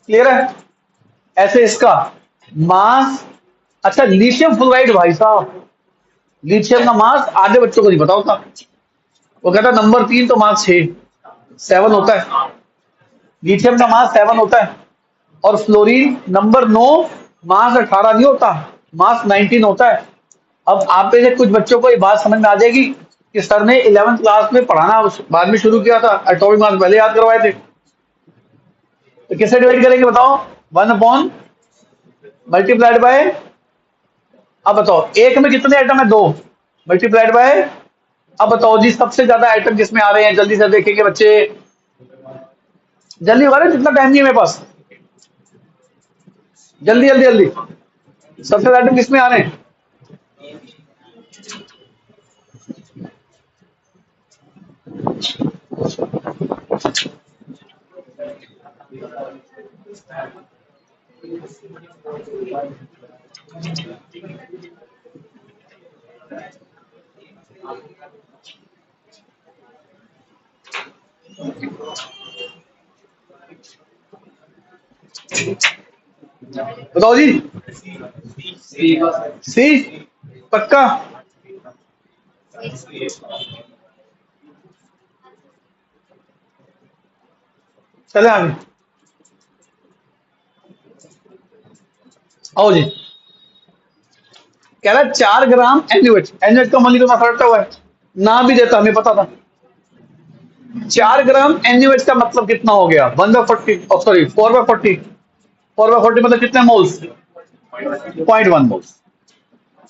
क्लियर है। ऐसे इसका मास, अच्छा लिथियम फ्लोराइड, भाई साहब लिथियम का मास आधे बच्चों को नहीं पता होता, वो कहता नंबर 3 तो मास 7 होता है, लिथियम का मास 7 होता है, और फ्लोरीन नंबर 9 मास 18 नहीं होता, मास 19 होता है। अब आप में से कुछ बच्चों को ये बात समझ में आ जाएगी कि सर ने 11th क्लास में पढ़ाना बाद में शुरू किया था, एटॉमिक मास पहले याद करवाए थे, तो किससे डिवाइड करेंगे बताओ, 1 अपॉन मल्टीप्लाइड बाय, अब बताओ एक में कितने आइटम है 2, मल्टीप्लाइड बाय, अब बताओ जी सबसे ज्यादा आइटम किसमें आ रहे हैं, जल्दी से देखेंगे बच्चे, जल्दी होगा ना, जितना टाइम नहीं है मेरे पास, जल्दी जल्दी जल्दी, सबसे ज्यादा आइटम किसमें आ रहे हैं, बताओ जी, सी पक्का, चले आगे, आओ जी। कह रहा है 4 ग्राम एन्यूएच, एन्यूएच का मॉलिक्यूलर मास रटा हुआ है, ना भी देता हमें पता था। 4 ग्राम एन्यूएच का मतलब कितना हो गया, 1/40, सॉरी 4/40, 4/40 मतलब कितने मोल्स, 0.1 मोल्स।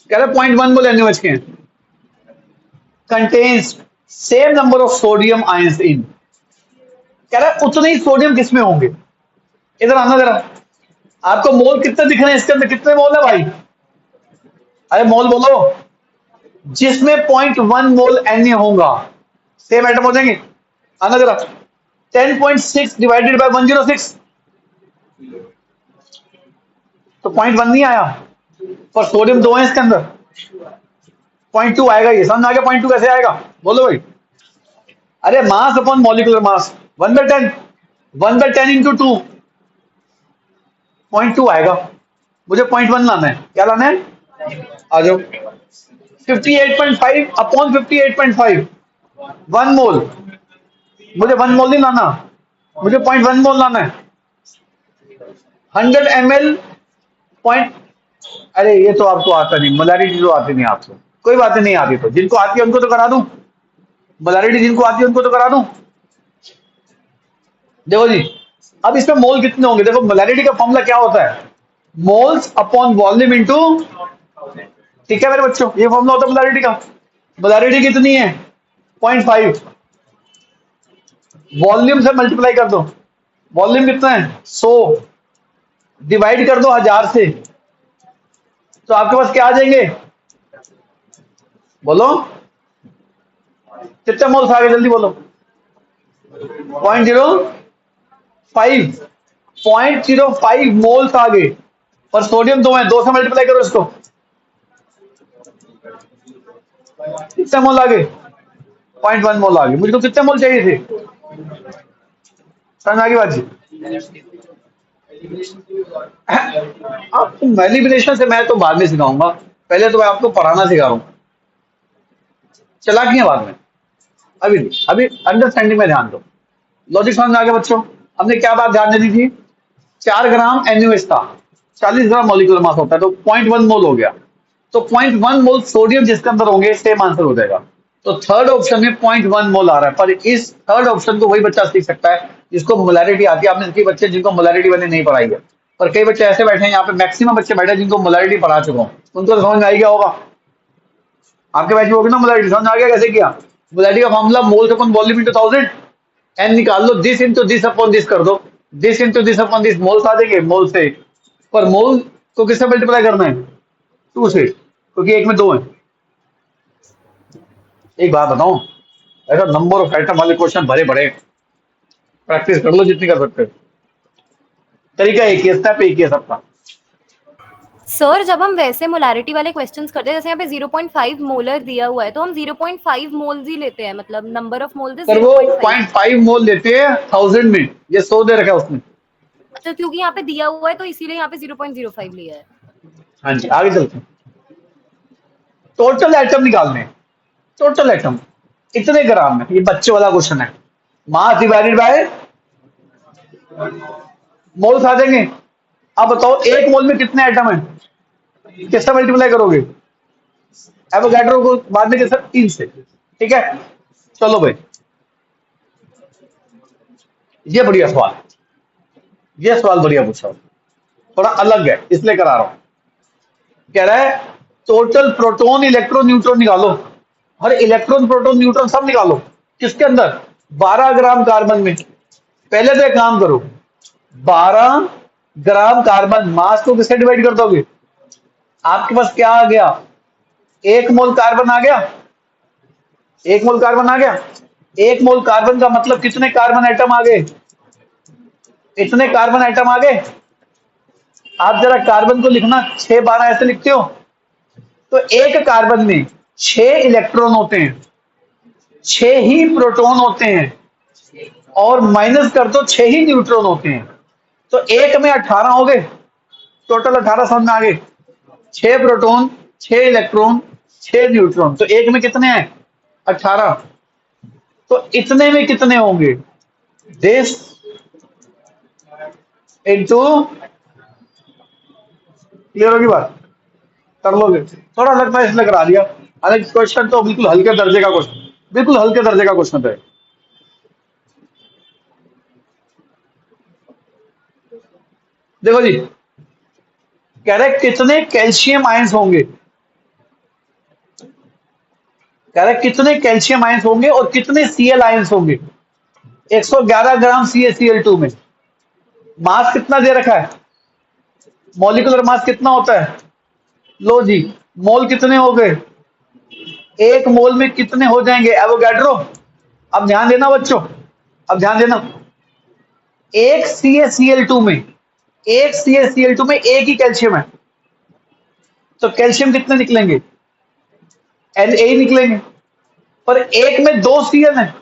कह रहा है 0.1 मोल एन्यूएच के हैं, contains same number of sodium ions in, कह रहा है उतने ही सोडियम किसमें होंगे, इधर आना जरा, आपको मोल कितने दिख रहे हैं इसके अंदर, कितने मोल है भाई, अरे मोल बोलो, जिसमें 0.1 मोल एन होगा सेम एटम हो जाएंगे, आना जरा, 10.6 डिवाइडेड बाय 106, तो 0.1 नहीं आया, पर सोडियम 2 है इसके अंदर, 0.2 आएगा, ये समझ आ गया 0.2 कैसे आएगा, बोलो भाई, अरे मास अपॉन मॉलिक्यूलर मास 1/10, 1/10 इंटू 2, 0.2 आएगा, मुझे 0.1 लाना है। क्या लाना है? आ जाओ। 58.5 अपॉन 58.5 1 मोल, मुझे 1 मोल नहीं लाना, मुझे 0.1 मोल लाना है। 100 ml पॉइंट, अरे ये तो आपको आता नहीं, मोलैरिटी तो आती नहीं आपको, कोई बात नहीं आती, तो जिनको आती है उनको तो करा दूं, मोलैरिटी जिनको आती है उनको तो करा दूं। देखो जी, अब इसमें मोल कितने होंगे? देखो मोलैरिटी का फॉर्मूला क्या होता है? मोल्स अपॉन वॉल्यूम इनटू, ठीक है मेरे बच्चों, ये फॉर्मूला होता है मोलैरिटी का। मोलैरिटी कितनी है? 0.5, वॉल्यूम से मल्टीप्लाई कर दो, वॉल्यूम कितना है? 100, डिवाइड कर दो 1000 से, तो आपके पास क्या आ जाएंगे? बोलो कितने मोल्स आ गए, जल्दी बोलो। 0.05, 0.05 मोल्स आ गए, पर सोडियम 2 है, 2 से मल्टीप्लाई करो इसको, कितने मोल आ गए? 0.1 मोल आ गए। मुझको कितने मोल चाहिए थे? समझ आ गई बात जी? आपको मैनिपुलेशन से मैं तो बाद में सिखाऊंगा, पहले तो मैं आपको पढ़ाना सिखा रहा हूं, चलाकियां बाद में, अभी नहीं, अभी अंडरस्टैंडिंग में ध्यान दो। लॉजिक समझ में आ गया बच्चों? हमने क्या बात ध्यान देनी थी? 4 ग्राम NaOH था, 40 ग्राम मॉलिक्यूलर मास होता है, तो 0.1 मोल हो गया, तो 0.1 मोल सोडियम जिसके अंदर होंगे सेम आंसर हो जाएगा। तो थर्ड ऑप्शन में 0.1 मोल आ रहा है, पर इस थर्ड ऑप्शन को वही बच्चा सीख सकता है जिसको मोलैरिटी आती है। आपने देखिए बच्चे जिनको मोलैरिटी मैंने नहीं पढ़ाई है, पर कई बच्चे ऐसे बैठे हैं, यहाँ पे मैक्सिमम बच्चे बैठे हैं जिनको मोलैरिटी पढ़ा चुका हूँ, उनको तो समझ में आ गया होगा। आपके बैच में होगी ना मोलैरिटी, समझ आ गया कैसे किया? मोलैरिटी का formula moles upon volume into 1000, n निकाल लो, this into this upon this कर दो, this into this upon this, moles आ जाएंगे, मोल से, पर मोल को किससे मल्टीप्लाई करना है? 2 से, क्योंकि एक में 2 है। एक बात बताऊं, ऐसा नंबर ऑफ आइटम वाले क्वेश्चन भरे पड़े, प्रैक्टिस कर लो जितनी कर सकते हो, तरीका एक ही है, स्टेप एक ही है सबका। सर जब हम वैसे मोलैरिटी वाले क्वेश्चंस करते हैं, जैसे यहाँ पे 0.5 मोलर दिया हुआ है, तो हम 0.5 मोल्स ही लेते हैं, मतलब नंबर ऑफ मोल्स पर वो 0.5। 0.5 मोल लेते हैं 1000 में, ये 100 दे रखा है उसने। अच्छा, क्योंकि यहाँ पे दिया हुआ है तो इसीलिए यहाँ पे 0.05 लिया है। हाँ जी, आगे चलते हैं। टोटल एटम निकालने, टोटल एटम इतने ग्राम में, ये बच्चे वाला क्वेश्चन है, मास डिवाइडेड बाय मोल्स आ जाएंगे। अब बताओ एक मोल में कितने एटम है, किससे मल्टीप्लाई करोगे? एवोगैड्रो को बाद में किससे? 3 से, ठीक है। चलो भाई, ये बढ़िया सवाल, ये सवाल बढ़िया पूछा, थोड़ा अलग है इसलिए करा रहा हूं। कह रहा है टोटल प्रोटॉन इलेक्ट्रॉन न्यूट्रॉन निकालो, हर इलेक्ट्रॉन प्रोटॉन न्यूट्रॉन सब निकालो, किसके अंदर? 12 ग्राम कार्बन में। पहले तो एक काम करो, 12 ग्राम कार्बन, मास को किससे डिवाइड कर दोगे? आपके पास क्या आ गया? 1 मोल कार्बन आ गया, 1 मोल कार्बन आ गया। 1 मोल कार्बन का मतलब कितने कार्बन एटम आ गए? इतने कार्बन एटम आ गए। आप जरा कार्बन को लिखना, 6 12 ऐसे लिखते हो, तो एक कार्बन में 6 इलेक्ट्रॉन होते हैं, 6 ही प्रोटॉन होते हैं, और माइनस कर दो 6 ही न्यूट्रॉन होते हैं, तो एक में 18 हो गए, टोटल 18 समझ में आ गए। 6 प्रोटॉन, 6 इलेक्ट्रॉन, 6 न्यूट्रॉन, तो एक में कितने हैं? 18। तो इतने में कितने होंगे? दिस इनटू, क्लियर होगी बात? कर लोगे? थोड़ा लगता है इसलिए करा दिया, हालांकि क्वेश्चन तो बिल्कुल हल्के दर्जे का क्वेश्चन, बिल्कुल हल्के दर्जे का क्वेश्चन है। देखो जी, कह रहे कितने कैल्शियम आयंस होंगे, कह रहे कितने कैल्शियम आयंस होंगे और कितने Cl आयंस होंगे 111 ग्राम CaCl2 में। मास कितना दे रखा है? मॉलिक्यूलर मास कितना होता है? लो जी, मोल कितने हो गए? 1 मोल में कितने हो जाएंगे एवोगैड्रो? अब ध्यान देना बच्चों, अब ध्यान देना, एक CaCl2 में, एक CaCl2 में एक ही कैल्शियम है, तो कैल्शियम कितने निकलेंगे? Na निकलेंगे, पर एक में 2 Cl है,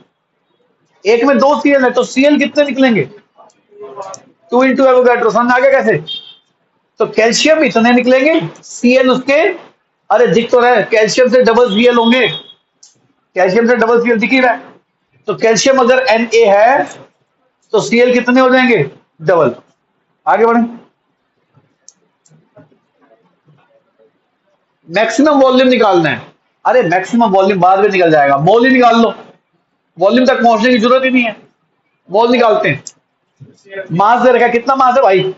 एक में 2 Cl है, तो Cl कितने निकलेंगे? 2 इंटू एवोगैड्रो। समझ आ गया कैसे? तो कैल्शियम इतने निकलेंगे, Cl उसके, अरे दिख तो रहा है, कैल्शियम से डबल Cl होंगे, कैल्शियम से डबल Cl दिख ही रहा है। तो कैल्शियम अगर Na है तो Cl कितने हो जाएंगे, डबल। आगे बढ़े, मैक्सिमम वॉल्यूम निकालना है। अरे मैक्सिमम वॉल्यूम बाद में निकल जाएगा, मोल ही निकाल लो, वॉल्यूम तक पहुंचने की जरूरत ही नहीं है, मोल निकालते हैं। मास दे रखा है, कितना मास है भाई,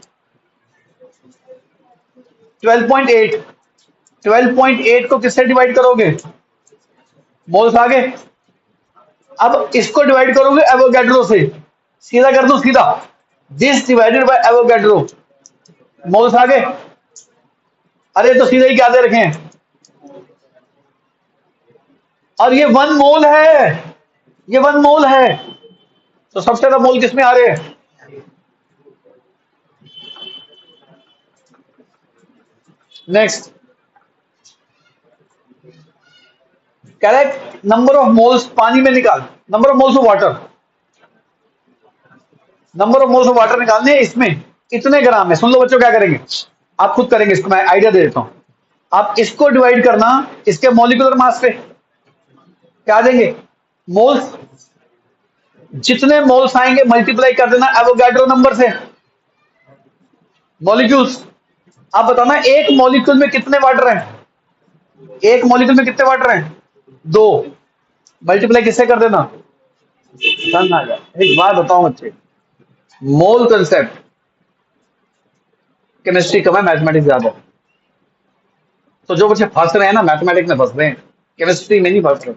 12.8। 12.8 को किससे डिवाइड करोगे, मोल्स आगे। अब इसको डिवाइड करोगे एवोगैड्रो से, सीधा कर दो सीधा, this divided by Avogadro, moles आगे। अरे तो सीधा ही क्या दे रखे हैं, और ये 1 मोल है, ये 1 मोल है, तो सबसे ज्यादा मोल किसमें आ रहे हैं, next correct, number of moles पानी में निकाल, number of moles of water, number of moles of water निकालने हैं, इसमें इतने ग्राम है। सुन लो बच्चों क्या करेंगे, आप खुद करेंगे, इसको मैं आइडिया दे देता हूं। आप इसको डिवाइड करना इसके मॉलिक्यूलर मास पे, क्या देंगे, मोल्स, जितने मोल्स आएंगे मल्टीप्लाई कर देना एवोगैड्रो नंबर से, मॉलिक्यूल्स। आप बताना एक मॉलिक्यूल में कितने वाटर हैं, एक मॉलिक्यूल में कितने वाटर हैं, 2, मल्टीप्लाई किससे कर देना, सन आ जाए। एक बात बताओ बच्चे, मोल कंसेप्ट केमिस्ट्री कम है, मैथमेटिक्स ज्यादा है। तो जो बच्चे फंस रहे हैं ना, मैथमेटिक्स में फंस रहे हैं, केमिस्ट्री में नहीं फंस रहे।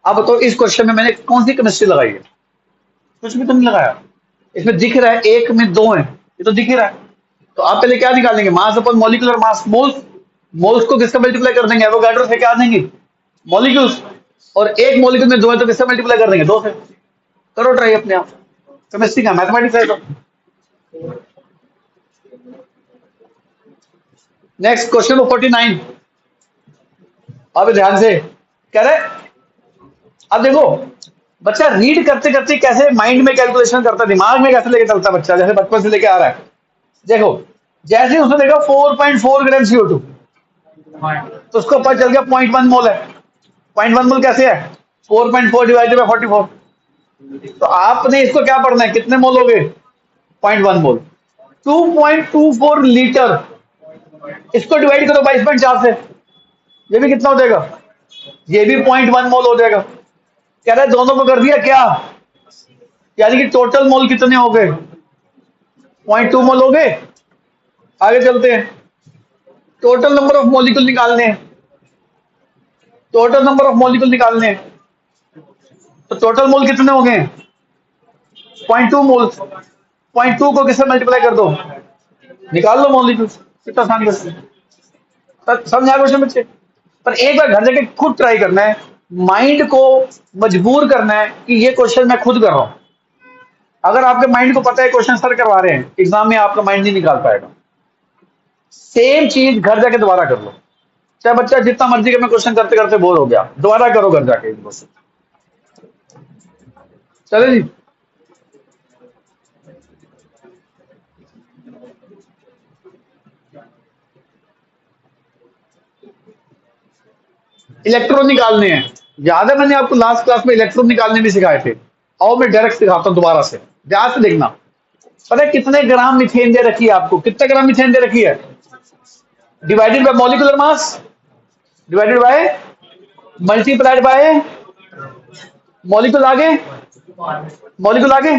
अब तो इस क्वेश्चन में मैंने कौन सी केमिस्ट्री लगाई है, कुछ भी तो नहीं लगाया। इसमें दिख रहा है 1 में 2 है, ये तो दिख ही रहा है। तो आप पहले क्या निकालेंगे, मास अपन मॉलिक्यूलर मास, मोल्स, मोल्स को किससे मल्टीप्लाई कर देंगे, एवोगैड्रो से क्या देंगे, मॉलिक्यूल्स, और एक मॉलिक्यूल में 2 है तो किससे मल्टीप्लाई कर देंगे, 2 से। करो ट्राई अपने आप, केमिस्ट्री का मैथमेटिक्स है। तो नेक्स्ट क्वेश्चन 49, अब ध्यान से कह रहे, अब देखो बच्चा रीड करते करते कैसे माइंड में कैलकुलेशन करता है, दिमाग में कैसे लेके चलता है बच्चा, जैसे बचपन से लेके आ रहा है। देखो जैसे ही उसने देखा 4.4 ग्राम CO2, तो उसको पता चल गया 0.1 मोल है। 0.1 मोल कैसे है, 4.4 डिवाइडेड बाय 44। तो आपने इसको क्या पढ़ना है, कितने मोल हो गए, 0.1 मोल। 2.24 लीटर, इसको डिवाइड करो 22.4 से, ये भी कितना हो जाएगा, ये भी 0.1 मोल हो जाएगा। कह रहे दोनों को कर दिया क्या, यानी कि टोटल मोल कितने हो गए, 0.2 मोल हो गए। आगे चलते हैं, टोटल नंबर ऑफ मॉलिक्यूल निकालने हैं, टोटल नंबर ऑफ मॉलिक्यूल निकालने हैं। तो टोटल मोल कितने हो गए, 0.2 मोल। 0.2 को किससे मल्टीप्लाई कर दो, निकाल लो मॉलिक्यूल, कितना आसान कर, समझा क्वेश्चन बच्चे। पर एक बार घर जाके खुद ट्राई करना है, माइंड को मजबूर करना है कि ये क्वेश्चन मैं खुद कर रहा हूं। अगर आपके माइंड को पता है क्वेश्चन सर करवा रहे हैं, एग्जाम में आपका माइंड नहीं निकाल पाएगा। सेम चीज घर जाके दोबारा कर लो, चाहे बच्चा जितना मर्जी का मैं क्वेश्चन करते करते बोर हो गया, दोबारा करो घर जाके इस क्वेश्चन। चले जी, इलेक्ट्रॉन निकालने हैं। याद है मैंने आपको लास्ट क्लास में इलेक्ट्रॉन निकालने भी सिखाए थे। आओ मैं डायरेक्ट सिखाता हूं दोबारा से, ध्यान से देखना। पता है कितने ग्राम मीथेन दे रखी है आपको, कितने ग्राम मीथेन दे रखी है, divided by molecular mass, divided bye multiplied by molecule आगे, मॉलिक्यूल आगे।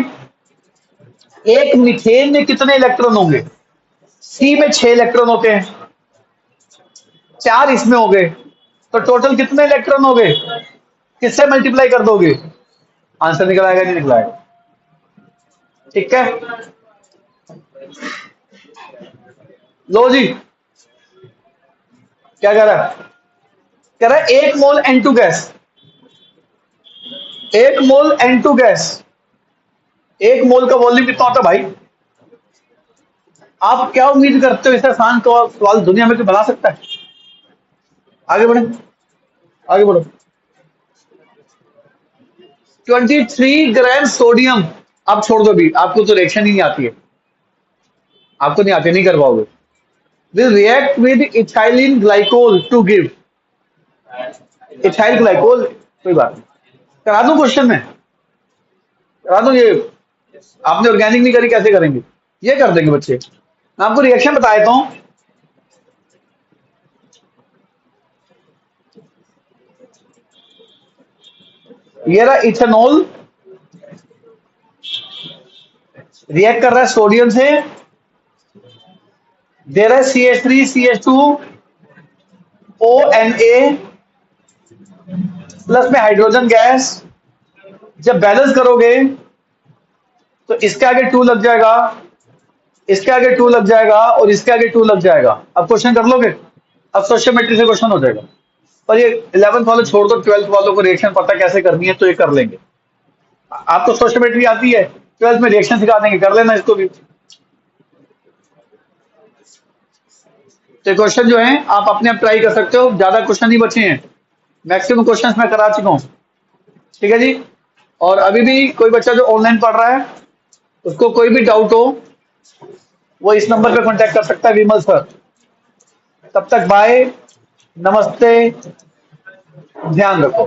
एक मीथेन में कितने इलेक्ट्रॉन होंगे, सी में 6 इलेक्ट्रॉन होते हैं, 4 इसमें हो गए, तो टोटल कितने इलेक्ट्रॉन हो गए, किससे मल्टीप्लाई कर दोगे, आंसर निकल आएगा, नहीं निकल आएगा। ठीक है, लो जी, क्या कह रहा है, कह रहा है 1 मोल N2 गैस, 1 मोल N2 गैस, 1 मोल का वॉल्यूम कितना होता है भाई। आप क्या उम्मीद करते हो इस आसान सवाल दुनिया में कोई बना सकता है। आगे बढ़े, आगे बढ़ो। 23 ग्राम सोडियम, आप छोड़ दो भी, आपको तो रिएक्शन ही नहीं आती है। आपको नहीं आते, नहीं कर पाओगे। Will react with ethylene glycol to give ethyl glycol. कोई बात नहीं, करा दूं क्वेश्चन में, करा दूं। ये आपने ऑर्गेनिक नहीं करी, कैसे करेंगे? ये कर देंगे बच्चे। मैं आपको रिएक्शन बता देता हूं। ये रहा इथेनॉल, रिएक्ट कर रहा है सोडियम से, दे रहा है CH3 CH2 ONA प्लस में हाइड्रोजन गैस। जब बैलेंस करोगे तो इसके आगे 2 लग जाएगा, इसके आगे 2 लग जाएगा और इसके आगे 2 लग जाएगा। अब क्वेश्चन कर लोगे? अब सोशियोमेट्री से क्वेश्चन हो जाएगा। पर ये 11th वाले छोड़ दो, 12th वालों को रिएक्शन पता कैसे करनी है तो ये कर लेंगे। आपको सोशियोमेट्री आती है, 12th में रिएक्शन सिखा देंगे, कर लेना इसको भी। तो क्वेश्चन जो है आप अपने आप ट्राई कर सकते हो, ज्यादा क्वेश्चन नहीं बचे हैं, मैक्सिमम क्वेश्चंस मैं करा चुका हूं। ठीक है जी। और अभी भी कोई बच्चा जो ऑनलाइन पढ़ रहा है उसको कोई भी डाउट हो वो इस नंबर पे कांटेक्ट कर सकता है, विमल सर। तब तक बाय, नमस्ते, ध्यान रखो।